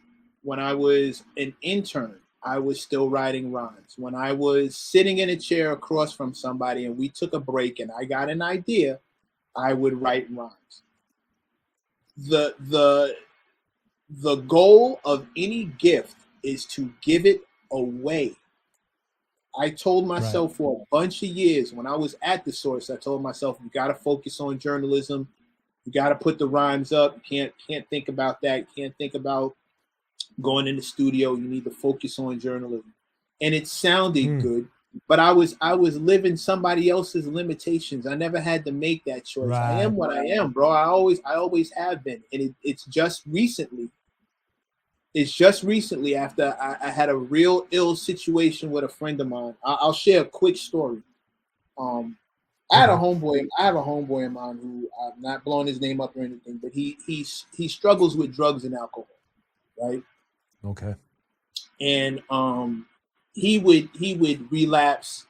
When I was an intern, I was still writing rhymes. When I was sitting in a chair across from somebody and we took a break and I got an idea, I would write rhymes. The goal of any gift is to give it away. I told myself for a bunch of years when I was at The Source, I told myself, you got to focus on journalism. You got to put the rhymes up. You can't think about that. You can't think about going in the studio. You need to focus on journalism. And it sounded good, but I was living somebody else's limitations. I never had to make that choice. Right. I am what I am, bro. I always have been. And it's just recently. It's just recently after I had a real ill situation with a friend of mine. I'll share a quick story. I have a homeboy of mine who, I'm not blowing his name up or anything, but he struggles with drugs and alcohol, right? Okay. And he would relapse,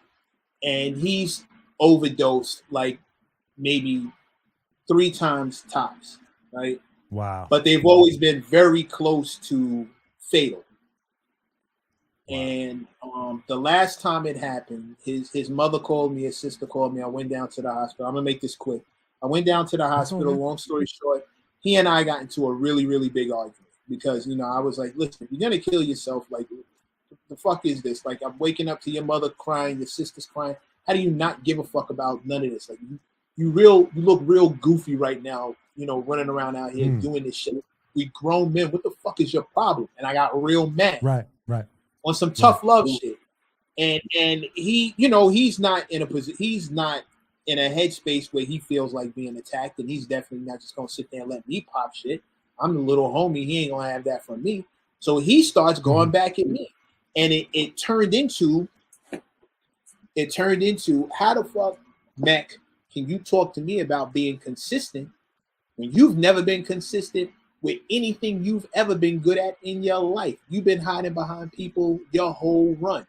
and he's overdosed like maybe 3 times tops, right? Wow. But they've always been very close to fatal. Wow. And the last time it happened, his mother called me, his sister called me. I went down to the hospital. I'm going to make this quick. I went down to the hospital. Long story short, he and I got into a really, really big argument because, I was like, listen, if you're going to kill yourself, like, the fuck is this? Like, I'm waking up to your mother crying, your sister's crying. How do you not give a fuck about none of this? Like, you look real goofy right now, running around out here doing this shit. We grown men. What the fuck is your problem? And I got real mad. Right. On some tough love shit. And he, you know, he's not in a position. He's not in a headspace where he feels like being attacked, and he's definitely not just gonna sit there and let me pop shit. I'm the little homie. He ain't gonna have that from me. So he starts going back at me, and it turned into how the fuck, Mecc, can you talk to me about being consistent when you've never been consistent with anything you've ever been good at in your life? You've been hiding behind people your whole run.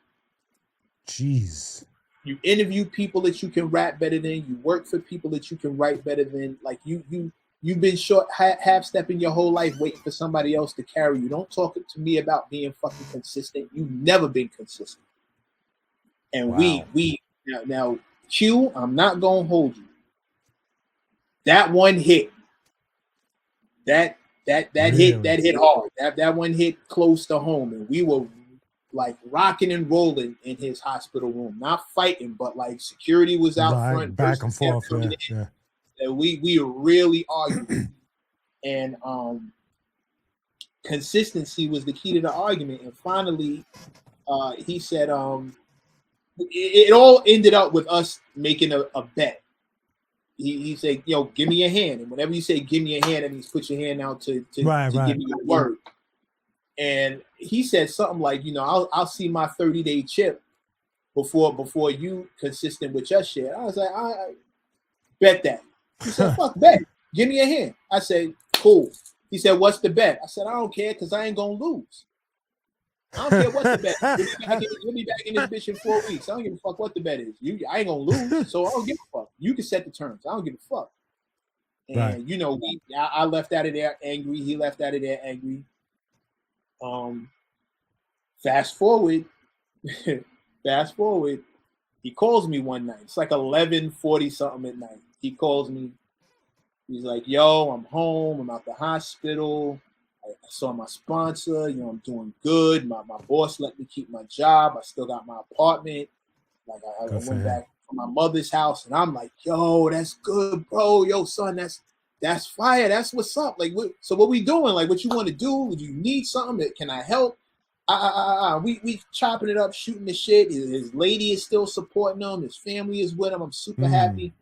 Jeez. You interview people that you can rap better than. You work for people that you can write better than. Like you've been half stepping your whole life waiting for somebody else to carry you. Don't talk to me about being fucking consistent. You've never been consistent. And we now Q, I'm not gonna hold you. That one hit. That really? hit hard. That one hit close to home, and we were like rocking and rolling in his hospital room, not fighting, but like security was out front, back and forth. Yeah. And we really argued, and consistency was the key to the argument. And finally, he said, it all ended up with us making a bet. He said, "Yo, give me your hand." And whenever you say "give me your hand," that means put your hand out to give me a word. And he said something like, "You know, I'll see my 30-day chip before you consistent with your shit." I was like, "I bet that." He said, "Fuck bet. Give me your hand." I said, "Cool." He said, "What's the bet?" I said, "I don't care because I ain't gonna lose. I don't care what's the bet. We'll be back in this bitch in 4 weeks. I don't give a fuck what the bet is. I ain't gonna lose, so I don't give a fuck. You can set the terms. I don't give a fuck." And you know, I left out of there angry. He left out of there angry. Fast forward, he calls me one night. It's like 11:40 something at night. He calls me. He's like, "Yo, I'm home. I'm out the hospital. I saw my sponsor. You know, I'm doing good. My boss let me keep my job. I still got my apartment. Like I went back to my mother's house, and I'm like, yo, that's good, bro. Yo, son, that's fire. That's what's up. Like, so what we doing? Like, what you want to do? Do you need something? Can I help?" We chopping it up, shooting the shit. His lady is still supporting him. His family is with him. I'm super happy.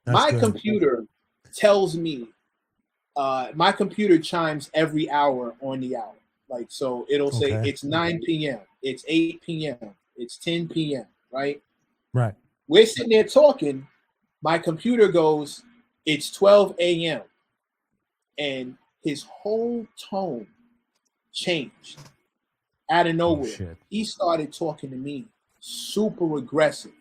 My computer tells me. My computer chimes every hour on the hour. Like, so it'll say it's 9 p.m., it's 8 p.m., it's 10 p.m., right? Right. We're sitting there talking. My computer goes, it's 12 a.m. And his whole tone changed out of nowhere. He started talking to me super aggressive.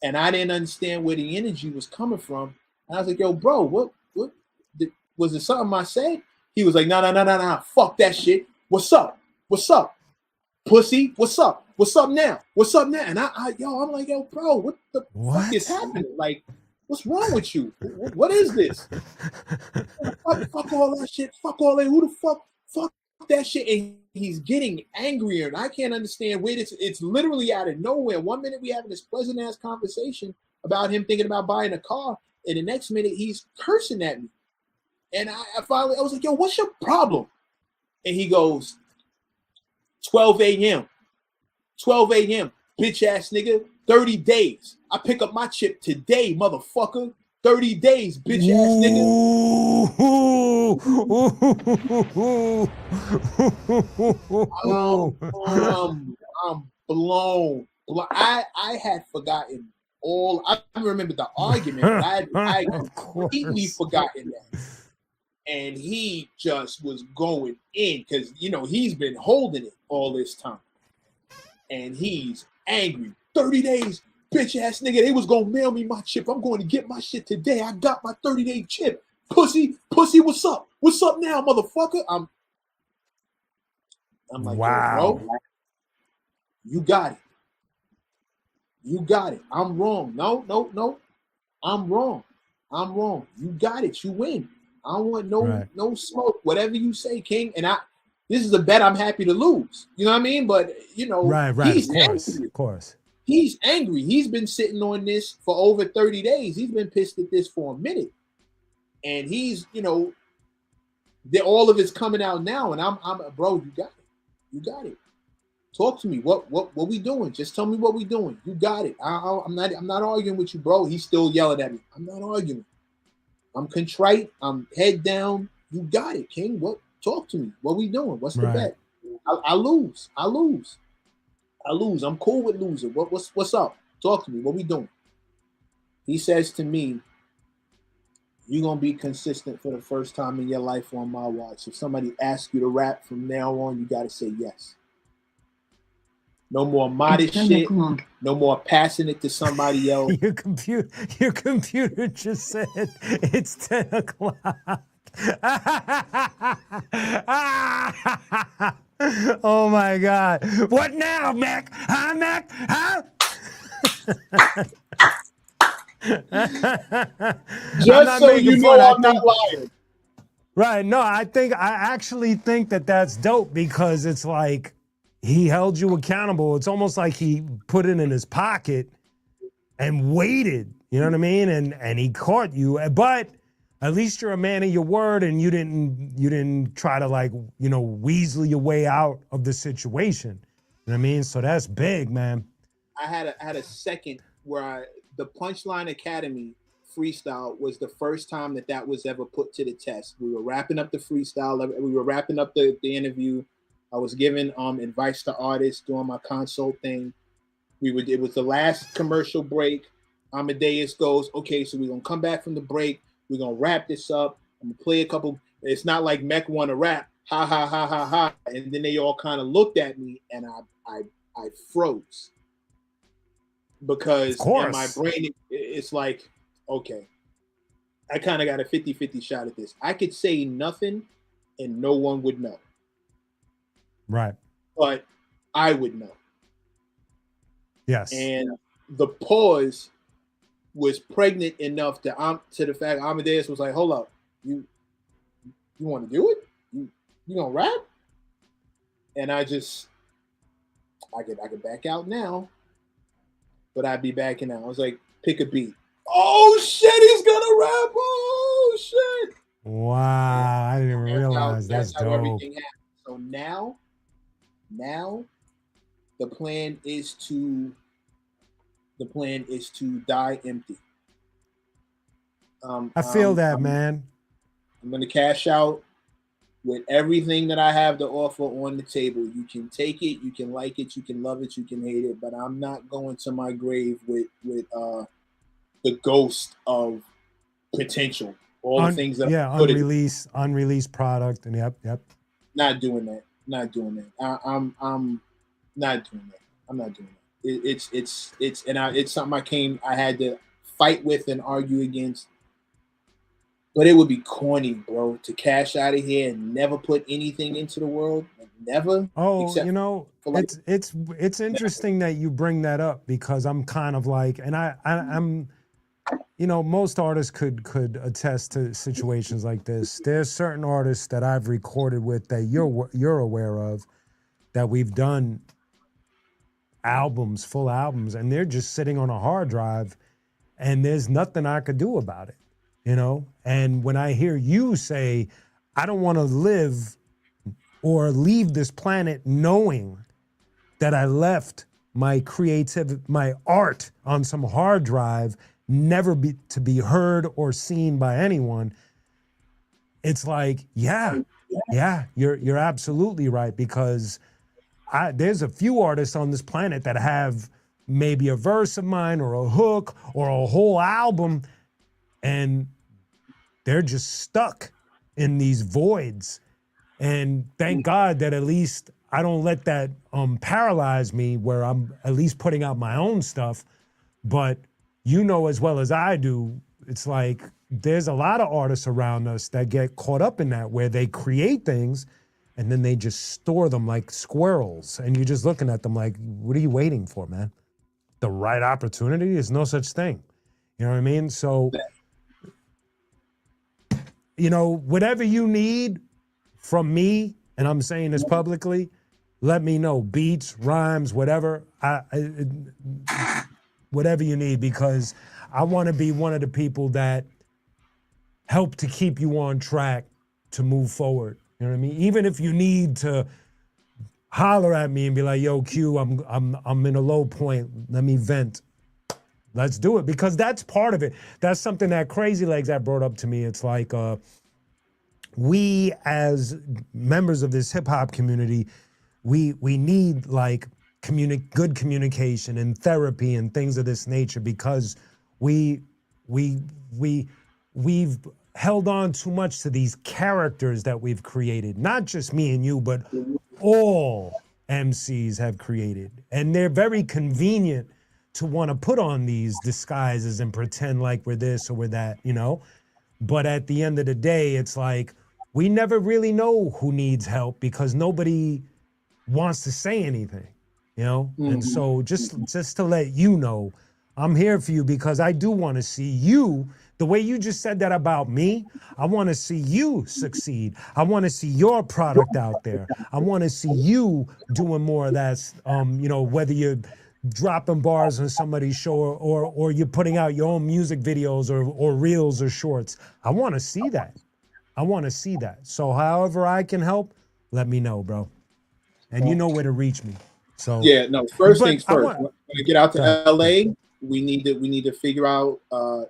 And I didn't understand where the energy was coming from. And I was like, yo, bro, what? Was it something I said? He was like, nah, fuck that shit. What's up? Pussy, what's up? What's up now? And I'm like, yo, bro, what the fuck is happening? Like, what's wrong with you? What is this? Fuck all that shit. Fuck all that. Who the fuck? Fuck that shit. And he's getting angrier. And I can't understand where it's literally out of nowhere. 1 minute we having this pleasant ass conversation about him thinking about buying a car. And the next minute he's cursing at me. And I finally was like, yo, what's your problem? And he goes, 12 a.m., bitch ass nigga, 30 days. I pick up my chip today, motherfucker. 30 days, bitch ass nigga. I'm blown. I had forgotten I remember the argument, but I completely forgotten that. And he just was going in because, you know, he's been holding it all this time. And he's angry. 30 days, bitch ass nigga. They was going to mail me my chip. I'm going to get my shit today. I got my 30-day chip. Pussy, what's up? What's up now, motherfucker? I'm like, wow. Yo, bro, you got it. I'm wrong. No. I'm wrong. You got it. You win. I don't want no smoke. Whatever you say, King. And this is a bet I'm happy to lose. You know what I mean? But you know, he's angry. Of course. He's angry. He's been sitting on this for over 30 days. He's been pissed at this for a minute. And he's, you know, all of it's coming out now. And I'm bro, you got it. Talk to me. What we doing? Just tell me what we doing. You got it. I'm not arguing with you, bro. He's still yelling at me. I'm not arguing. I'm contrite. I'm head down. You got it, King. What? Talk to me. What we doing? What's the bet? I lose. I lose. I'm cool with losing. What's up? Talk to me. What we doing? He says to me, "You're gonna be consistent for the first time in your life on my watch. If somebody asks you to rap from now on, you gotta say yes. No more modest shit. No more passing it to somebody else." Your computer just said it's 10 o'clock. Oh my God. What now, Mecc? Huh, Mecc? Huh? Just so you know, I'm not lying. Right. No, I actually think that that's dope because it's like he held you accountable. It's almost like he put it in his pocket and waited. You know what I mean? And he caught you. But at least you're a man of your word, and you didn't try to, like, you know, weasel your way out of the situation. You know what I mean? So that's big, man. I had a second where the Punchline Academy freestyle was the first time that was ever put to the test. We were wrapping up the freestyle. We were wrapping up the interview. I was giving advice to artists, doing my consult thing. It was the last commercial break. Amadeus goes, "Okay, so we're gonna come back from the break. We're gonna wrap this up. I'm gonna play a couple." It's not like Mecc want to rap. Ha ha ha ha ha. And then they all kind of looked at me, and I froze. Because in my brain, it's like, okay, I kind of got a 50-50 shot at this. I could say nothing and no one would know. Right. But I would know. Yes. And the pause was pregnant enough to the fact Amadeus was like, "Hold up, you want to do it? You gonna rap?" And I could back out now. But I'd be backing out. I was like, "Pick a beat." Oh shit, he's gonna rap! Oh shit! Wow, I didn't realize that's dope. How everything happened. So now, the plan is to die empty. I feel that, man. I'm gonna cash out with everything that I have to offer on the table. You can take it, you can like it, you can love it, you can hate it, but I'm not going to my grave with the ghost of potential. All the things that unreleased product, and yep. Not doing that. I'm not doing that. I'm not doing that. I'm not doing that. It's something I had to fight with and argue against. But it would be corny, bro, to cash out of here and never put anything into the world. Never. Oh, you know, it's interesting that you bring that up, because I'm kind of like, and I'm, you know, most artists could attest to situations like this. There's certain artists that I've recorded with that you're aware of, that we've done albums, full albums, and they're just sitting on a hard drive, and there's nothing I could do about it. You know, and when I hear you say, I don't want to live or leave this planet knowing that I left my my art on some hard drive, never to be heard or seen by anyone, it's like, yeah, you're absolutely right, because there's a few artists on this planet that have maybe a verse of mine or a hook or a whole album, and they're just stuck in these voids. And thank God that at least I don't let that paralyze me, where I'm at least putting out my own stuff. But you know as well as I do, it's like there's a lot of artists around us that get caught up in that, where they create things and then they just store them like squirrels. And you're just looking at them like, what are you waiting for, man? The right opportunity? There's no such thing. You know what I mean? So, you know, whatever you need from me, and I'm saying this publicly, let me know. Beats, rhymes, whatever. Whatever you need, because I want to be one of the people that help to keep you on track to move forward. You know what I mean? Even if you need to holler at me and be like, yo, Q, I'm in a low point. Let me vent. Let's do it, because that's part of it. That's something that Crazy Legs had brought up to me. It's like we as members of this hip hop community, we need like good communication and therapy and things of this nature, because we we've held on too much to these characters that we've created. Not just me and you, but all MCs have created, and they're very convenient to want to put on these disguises and pretend like we're this or we're that, you know? But at the end of the day, it's like we never really know who needs help, because nobody wants to say anything, you know? And so just to let you know, I'm here for you, because I do want to see you, the way you just said that about me, I want to see you succeed. I want to see your product out there. I want to see you doing more of that, you know, whether you're dropping bars on somebody's show, or you're putting out your own music videos or reels or shorts. I want to see that. I want to see that. So however I can help, let me know, bro. And you know where to reach me. So yeah, no. First things first. When we get out to LA, we need to figure out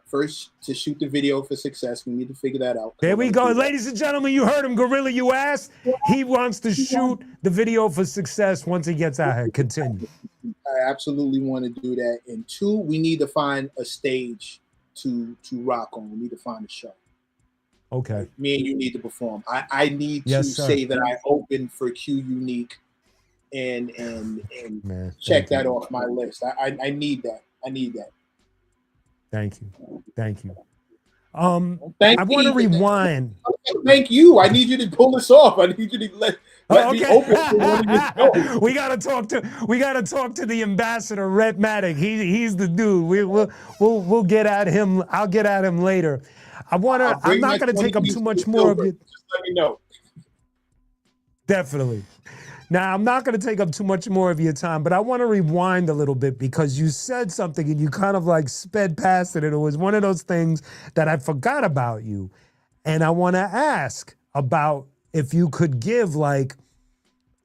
first to shoot the video for success. We need to figure that out. There we go, ladies and gentlemen. You heard him, Gorilla. You asked. He wants to shoot the video for success once he gets out here. Continue. I absolutely want to do that. And two, we need to find a stage to rock on. We need to find a show. Okay. Me and you need to perform. I need to say that I opened for qunique and Man, check that off my list. I need that. I need that. Thank you. Thank you. I want to rewind. Thank you. I need you to pull this off. I need you to let me open for one of your shows. We gotta talk to the ambassador, Rhett Maddock. He's the dude. We'll get at him. I'll get at him later. I'm not gonna take up too much more of you. Just let me know. Definitely. Now, I'm not going to take up too much more of your time, but I want to rewind a little bit, because you said something and you kind of like sped past it. And it was one of those things that I forgot about you. And I want to ask about if you could give like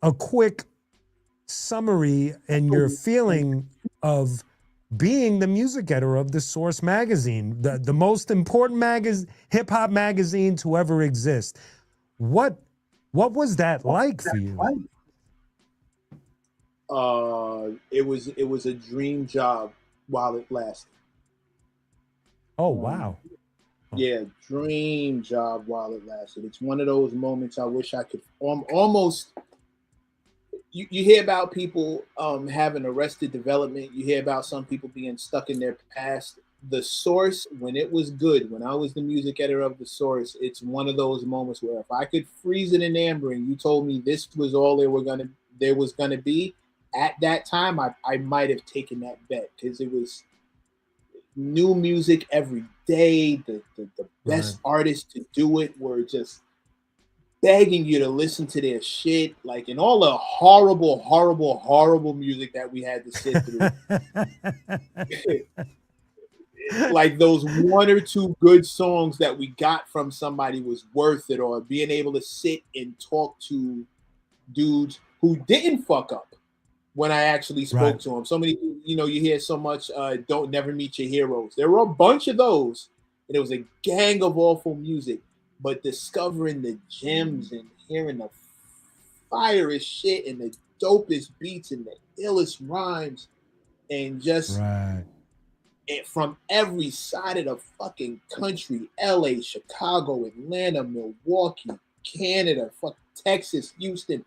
a quick summary and your feeling of being the music editor of the Source magazine, the most important hip hop magazine to ever exist. What was that like for you? It was a dream job while it lasted. Oh wow. Yeah, dream job while it lasted. It's one of those moments I wish I could almost. You hear about people having arrested development. You hear about some people being stuck in their past. The Source, when it was good, when I was the music editor of the Source, it's one of those moments where if I could freeze it in amber and you told me this was all there was gonna be, at that time, I might have taken that bet, because it was new music every day. The best artists to do it were just begging you to listen to their shit, like, and all the horrible, horrible, horrible music that we had to sit through. Like those one or two good songs that we got from somebody was worth it, or being able to sit and talk to dudes who didn't fuck up when I actually spoke to them. So many, you hear so much, don't never meet your heroes. There were a bunch of those, and it was a gang of awful music, but discovering the gems and hearing the firest shit and the dopest beats and the illest rhymes, and just from every side of the fucking country, LA, Chicago, Atlanta, Milwaukee, Canada, Texas, Houston,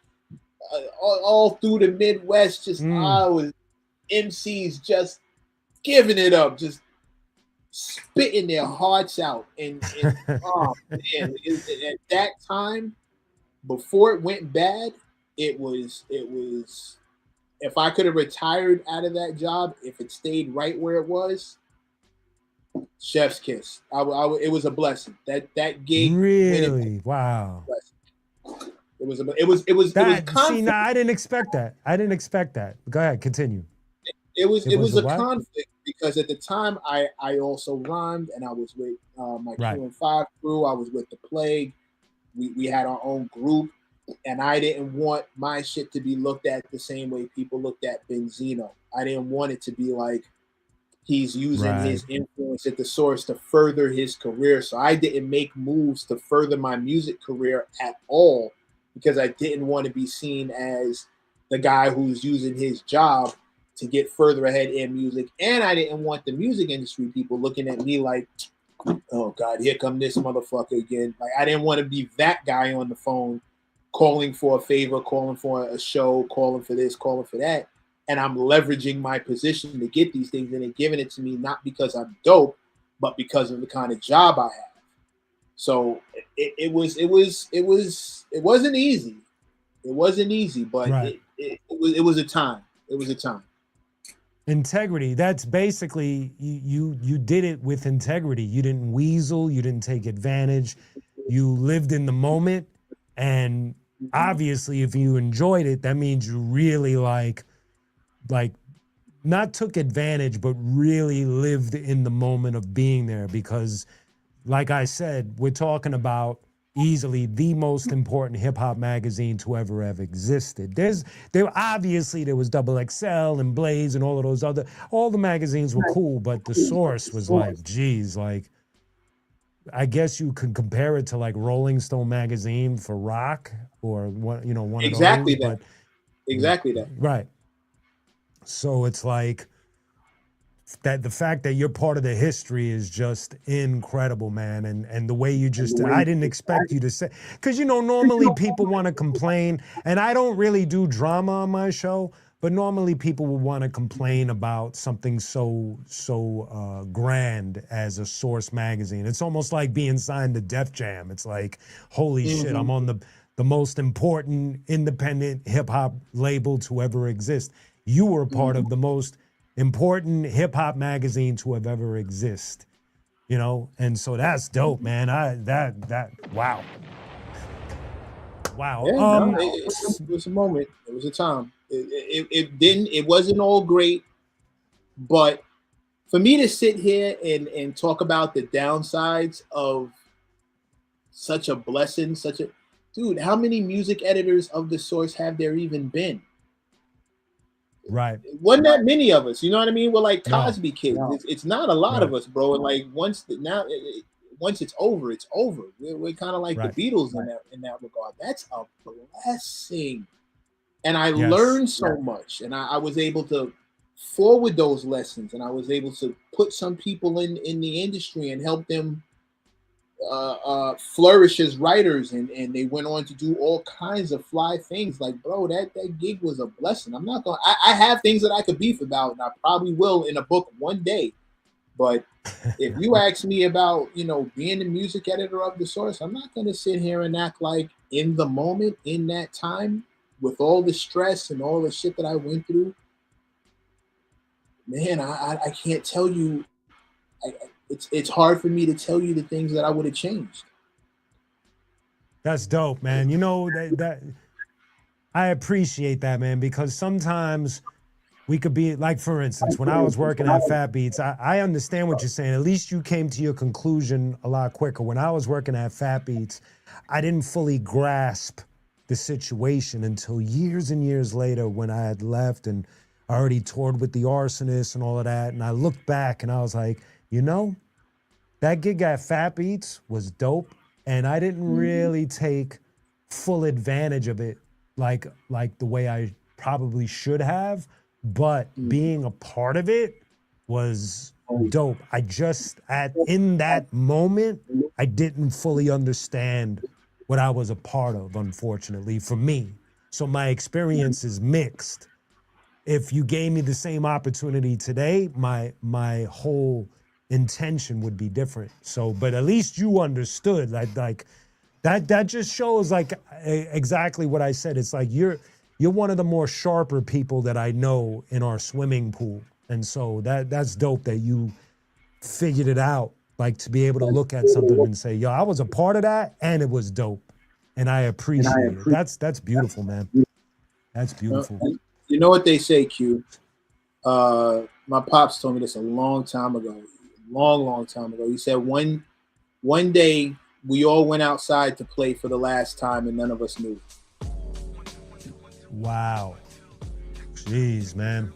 all through the Midwest, just I was MCs just giving it up, just spitting their hearts out, and oh man, at that time, before it went bad, it was. If I could have retired out of that job, if it stayed right where it was, chef's kiss. It was a blessing. That gig really, wow. It was conflict. See, no, I didn't expect that. Go ahead, continue. It was a conflict, because at the time I also rhymed, and I was with my Q and 5 crew. I was with the Plague. We had our own group, And I didn't want my shit to be looked at the same way people looked at Benzino. I didn't want it to be like he's using Right. his influence at the source to further his career. So I didn't make moves to further my music career at all because I didn't want to be seen as the guy who's using his job to get further ahead in music. And I didn't want the music industry people looking at me like, oh God, here come this motherfucker again. Like I didn't want to be that guy on the phone calling for a favor, calling for a show, calling for this, calling for that. And I'm leveraging my position to get these things and they're giving it to me not because I'm dope, but because of the kind of job I have. So it wasn't easy. It wasn't easy, but Right. it was a time. It was a time. Integrity. That's basically you did it with integrity. You didn't weasel, you didn't take advantage. You lived in the moment, and obviously if you enjoyed it, that means you really like not took advantage, but really lived in the moment of being there. Because like I said, we're talking about easily the most important hip hop magazine to ever have existed. There was Double XL and Blaze and all of those all the magazines were cool, but the Source was like, geez, like I guess you could compare it to like Rolling Stone magazine for rock or one of Exactly those, that. but Exactly that. right. So it's like that the fact that you're part of the history is just incredible, man. And the way you just, I didn't expect you to say, because normally people want to complain, and I don't really do drama on my show, but normally people will want to complain about something so grand as a Source magazine. It's almost like being signed to Def Jam. It's like, holy shit, I'm on the most important independent hip hop label to ever exist. You were part of the most important hip hop magazine to have ever exist, and so that's dope, man. Wow. Yeah, no, it was a moment. It was a time. It wasn't all great, but for me to sit here and talk about the downsides of such a blessing, dude, how many music editors of the Source have there even been? Right. Wasn't that many of us? You know what I mean? We're like No. Cosby kids. It's not a lot of Right. us, bro. And like once it's over, it's over. We're kind of like the Right. Beatles in that regard. That's a blessing, and I Yes. learned so much, and I was able to forward those lessons, and I was able to put some people in the industry and help them flourish as writers, and they went on to do all kinds of fly things. Like, bro, that gig was a blessing. I'm not gonna. I have things that I could beef about, and I probably will in a book one day. But if you ask me about being the music editor of the Source, I'm not gonna sit here and act like in the moment, in that time, with all the stress and all the shit that I went through. Man, I can't tell you. It's hard for me to tell you the things that I would have changed. That's dope, man. That I appreciate that, man, because sometimes we could be like, for instance, when I was working at Fat Beats, I understand what you're saying. At least you came to your conclusion a lot quicker. When I was working at Fat Beats, I didn't fully grasp the situation until years and years later when I had left and I already toured with the Arsonists and all of that. And I looked back and I was like, that gig at Fat Beats was dope. And I didn't really take full advantage of it like the way I probably should have, but being a part of it was dope. I just in that moment, I didn't fully understand what I was a part of, unfortunately, for me. So my experience is mixed. If you gave me the same opportunity today, my whole intention would be different. So, but at least you understood like that just shows like exactly what I said. It's like you're one of the more sharper people that I know in our swimming pool. And so that's dope that you figured it out, like to be able to look at something and say, yo, I was a part of that and it was dope. And I appreciate it. That's beautiful, man. That's beautiful. You know what they say, Q? My pops told me this a long time ago. Long time ago. He said one day we all went outside to play for the last time and none of us knew. Wow. Jeez, man.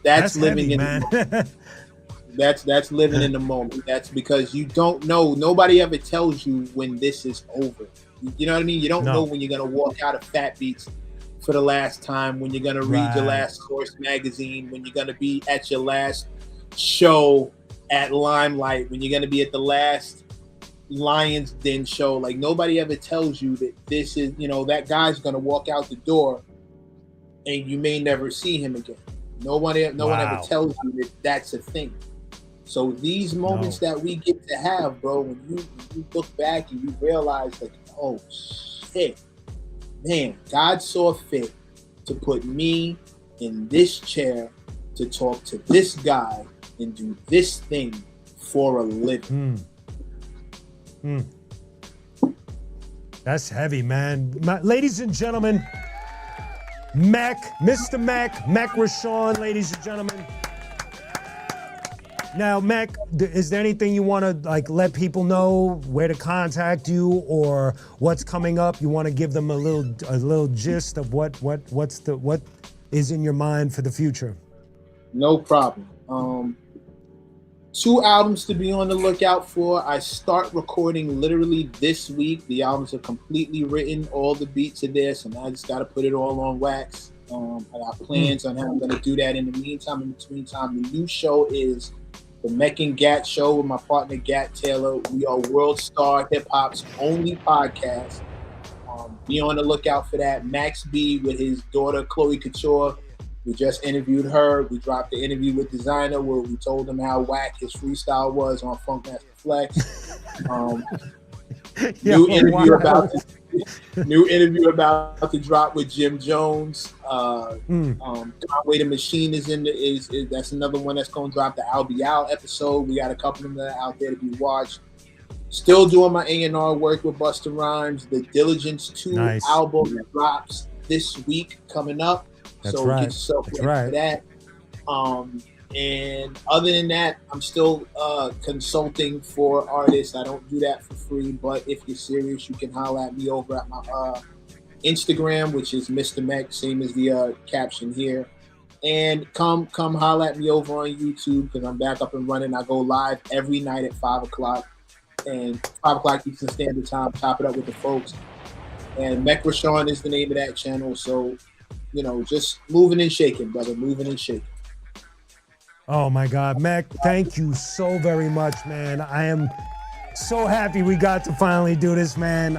That's living heavy, in man. the moment. That's living in the moment. That's because you don't know. Nobody ever tells you when this is over. You know what I mean? You don't know when you're gonna walk out of Fat Beats for the last time, when you're gonna read your last Source magazine, when you're gonna be at your last show at Limelight, when you're gonna be at the last Lions Den show. Like, nobody ever tells you that this is, that guy's gonna walk out the door and you may never see him again. No one ever tells you that that's a thing. So these moments that we get to have, bro, when you look back and you realize, like, oh shit, man, God saw fit to put me in this chair to talk to this guy and do this thing for a living. That's heavy, man. Ladies and gentlemen, Mecc, Mr. Mecc Rashawn, ladies and gentlemen. Now, Mecc, is there anything you want to let people know, where to contact you or what's coming up? You want to give them a little gist of what is in your mind for the future? No problem. 2 albums to be on the lookout for. I start recording literally this week. The albums are completely written. All the beats are there, so now I just got to put it all on wax. I got plans on how I'm going to do that. In the meantime, the new show is the Mecc and Gat Show with my partner Gat Taylor. We are World Star Hip Hop's only podcast. Be on the lookout for that. Max B with his daughter Chloe Couture. We just interviewed her. We dropped the interview with Designer where we told him how whack his freestyle was on Funkmaster Flex. New interview about to drop with Jim Jones. Conway the Machine is that's another one that's gonna drop, the I'll Be Out episode. We got a couple of them that are out there to be watched. Still doing my A&R work with Busta Rhymes. The Diligence 2 album that drops this week coming up. Get yourself ready for that. And other than that, I'm still consulting for artists. I don't do that for free, but if you're serious, you can holler at me over at my Instagram, which is Mr. Mecc, same as the caption here. And come holler at me over on YouTube because I'm back up and running. I go live every night at 5 o'clock. And 5 o'clock Eastern Standard Time, top it up with the folks. And Mecc Rashawn is the name of that channel. So, just moving and shaking, brother, moving and shaking. Oh my God, Mecc, thank you so very much, man. I am so happy we got to finally do this, man.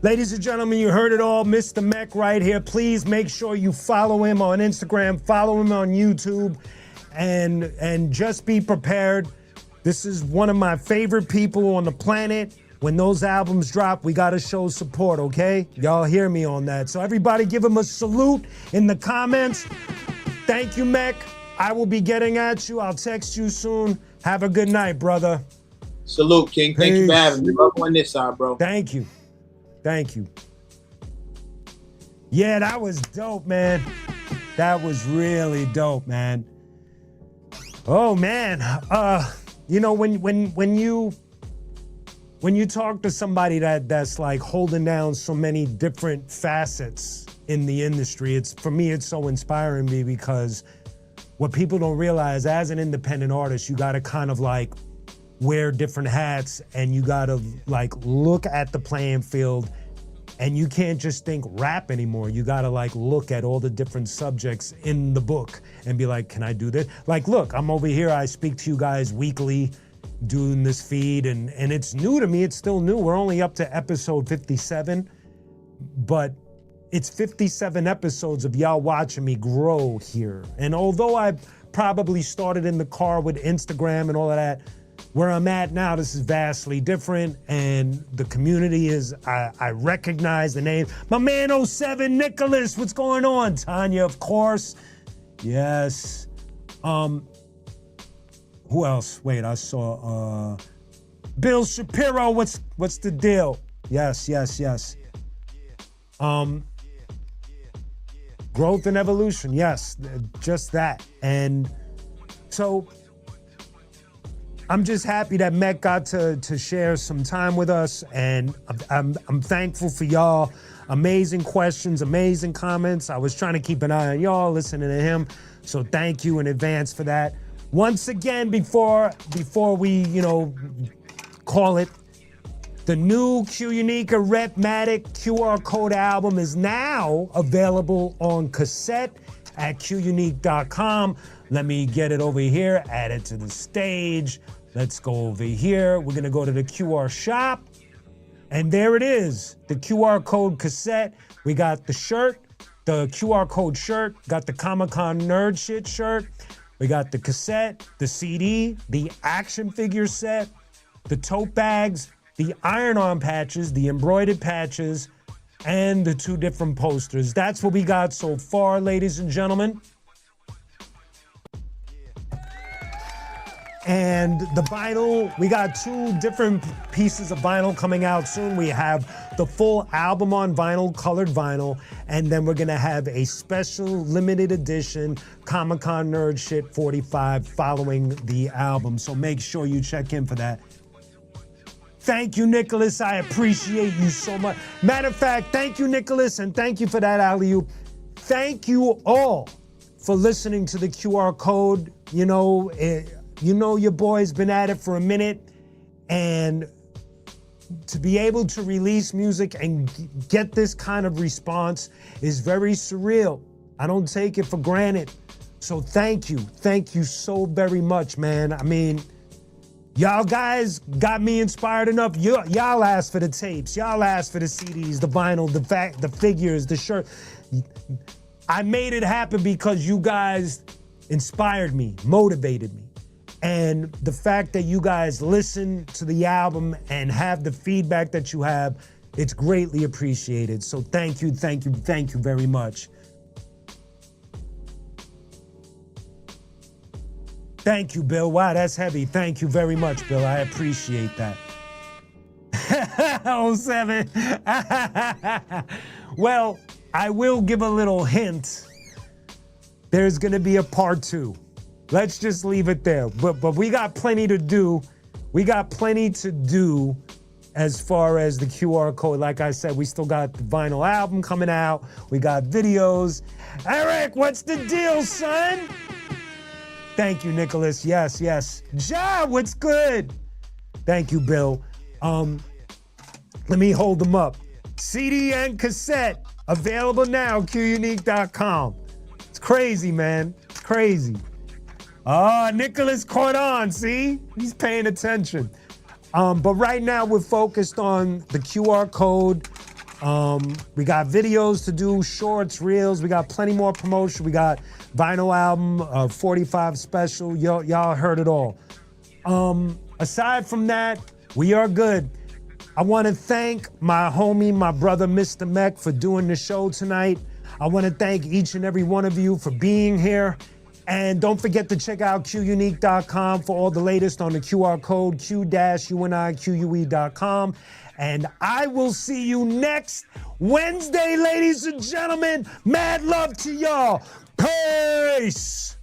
Ladies and gentlemen, you heard it all. Mr. Mecc right here. Please make sure you follow him on Instagram, follow him on YouTube, and just be prepared. This is one of my favorite people on the planet. When those albums drop, we gotta show support, okay? Y'all hear me on that. So everybody give him a salute in the comments. Thank you, Mecc. I will be getting at you. I'll text you soon. Have a good night, brother. Salute, King. Thank you for having me. Love on this side, bro. Thank you. Yeah, that was dope, man. That was really dope, man. Oh, man. When you talk to somebody that's holding down so many different facets in the industry, for me it's so inspiring me because what people don't realize, as an independent artist, you gotta kind of wear different hats and you gotta look at the playing field, and you can't just think rap anymore. You gotta look at all the different subjects in the book and be like, can I do this? Look, I'm over here, I speak to you guys weekly, doing this feed, and it's new to me. It's still new. We're only up to episode 57, but it's 57 episodes of y'all watching me grow here. And although I probably started in the car with Instagram and all of that, where I'm at now, this is vastly different, and the community is, I recognize the name. My man 07 Nicholas, what's going on? Tanya, of course. Yes. Who else? Wait, I saw Bill Shapiro. What's the deal? Yes. Growth and evolution. Yes, just that. And so I'm just happy that Mecc got to share some time with us, and I'm thankful for y'all. Amazing questions, amazing comments. I was trying to keep an eye on y'all, listening to him, so thank you in advance for that. Once again, before we, call it, the new qunique Riveting QR code album is now available on cassette at qunique.com. Let me get it over here, add it to the stage. Let's go over here. We're gonna go to the QR shop, and there it is, the QR code cassette. We got the shirt, the QR code shirt, got the Comic-Con nerd shit shirt. We got the cassette, the CD, the action figure set, the tote bags, the iron-on patches, the embroidered patches, and the 2 different posters. That's what we got so far, ladies and gentlemen. And the vinyl, we got 2 different pieces of vinyl coming out soon. We have the full album on vinyl, colored vinyl, and then we're gonna have a special limited edition Comic-Con Nerd Shit 45 following the album. So make sure you check in for that. Thank you, Nicholas. I appreciate you so much. Matter of fact, thank you, Nicholas, and thank you for that, alley-oop. Thank you all for listening to the QR code. Your boy's been at it for a minute, and to be able to release music and get this kind of response is very surreal. I don't take it for granted. So thank you so very much, man. I mean, y'all guys got me inspired enough. Y'all asked for the tapes, y'all asked for the CDs, the vinyl, the figures, the shirt. I made it happen because you guys inspired me, motivated me. And the fact that you guys listen to the album and have the feedback that you have, it's greatly appreciated. So thank you very much. Thank you, Bill. Wow, that's heavy. Thank you very much, Bill. I appreciate that. 07. Well, I will give a little hint. There's gonna be a part 2. Let's just leave it there. But we got plenty to do. We got plenty to do as far as the QR code. Like I said, we still got the vinyl album coming out. We got videos. Eric, what's the deal, son? Thank you, Nicholas. Yes. Ja, what's good? Thank you, Bill. Let me hold them up. CD and cassette, available now, qunique.com. It's crazy, man. It's crazy. Nicholas caught on, see? He's paying attention. But right now we're focused on the QR code. We got videos to do, shorts, reels. We got plenty more promotion. We got vinyl album, 45 special. Y'all heard it all. Aside from that, we are good. I want to thank my homie, my brother, Mr. Mecc, for doing the show tonight. I want to thank each and every one of you for being here. And don't forget to check out qunique.com for all the latest on the QR code, q-unique.com. And I will see you next Wednesday, ladies and gentlemen. Mad love to y'all. Peace.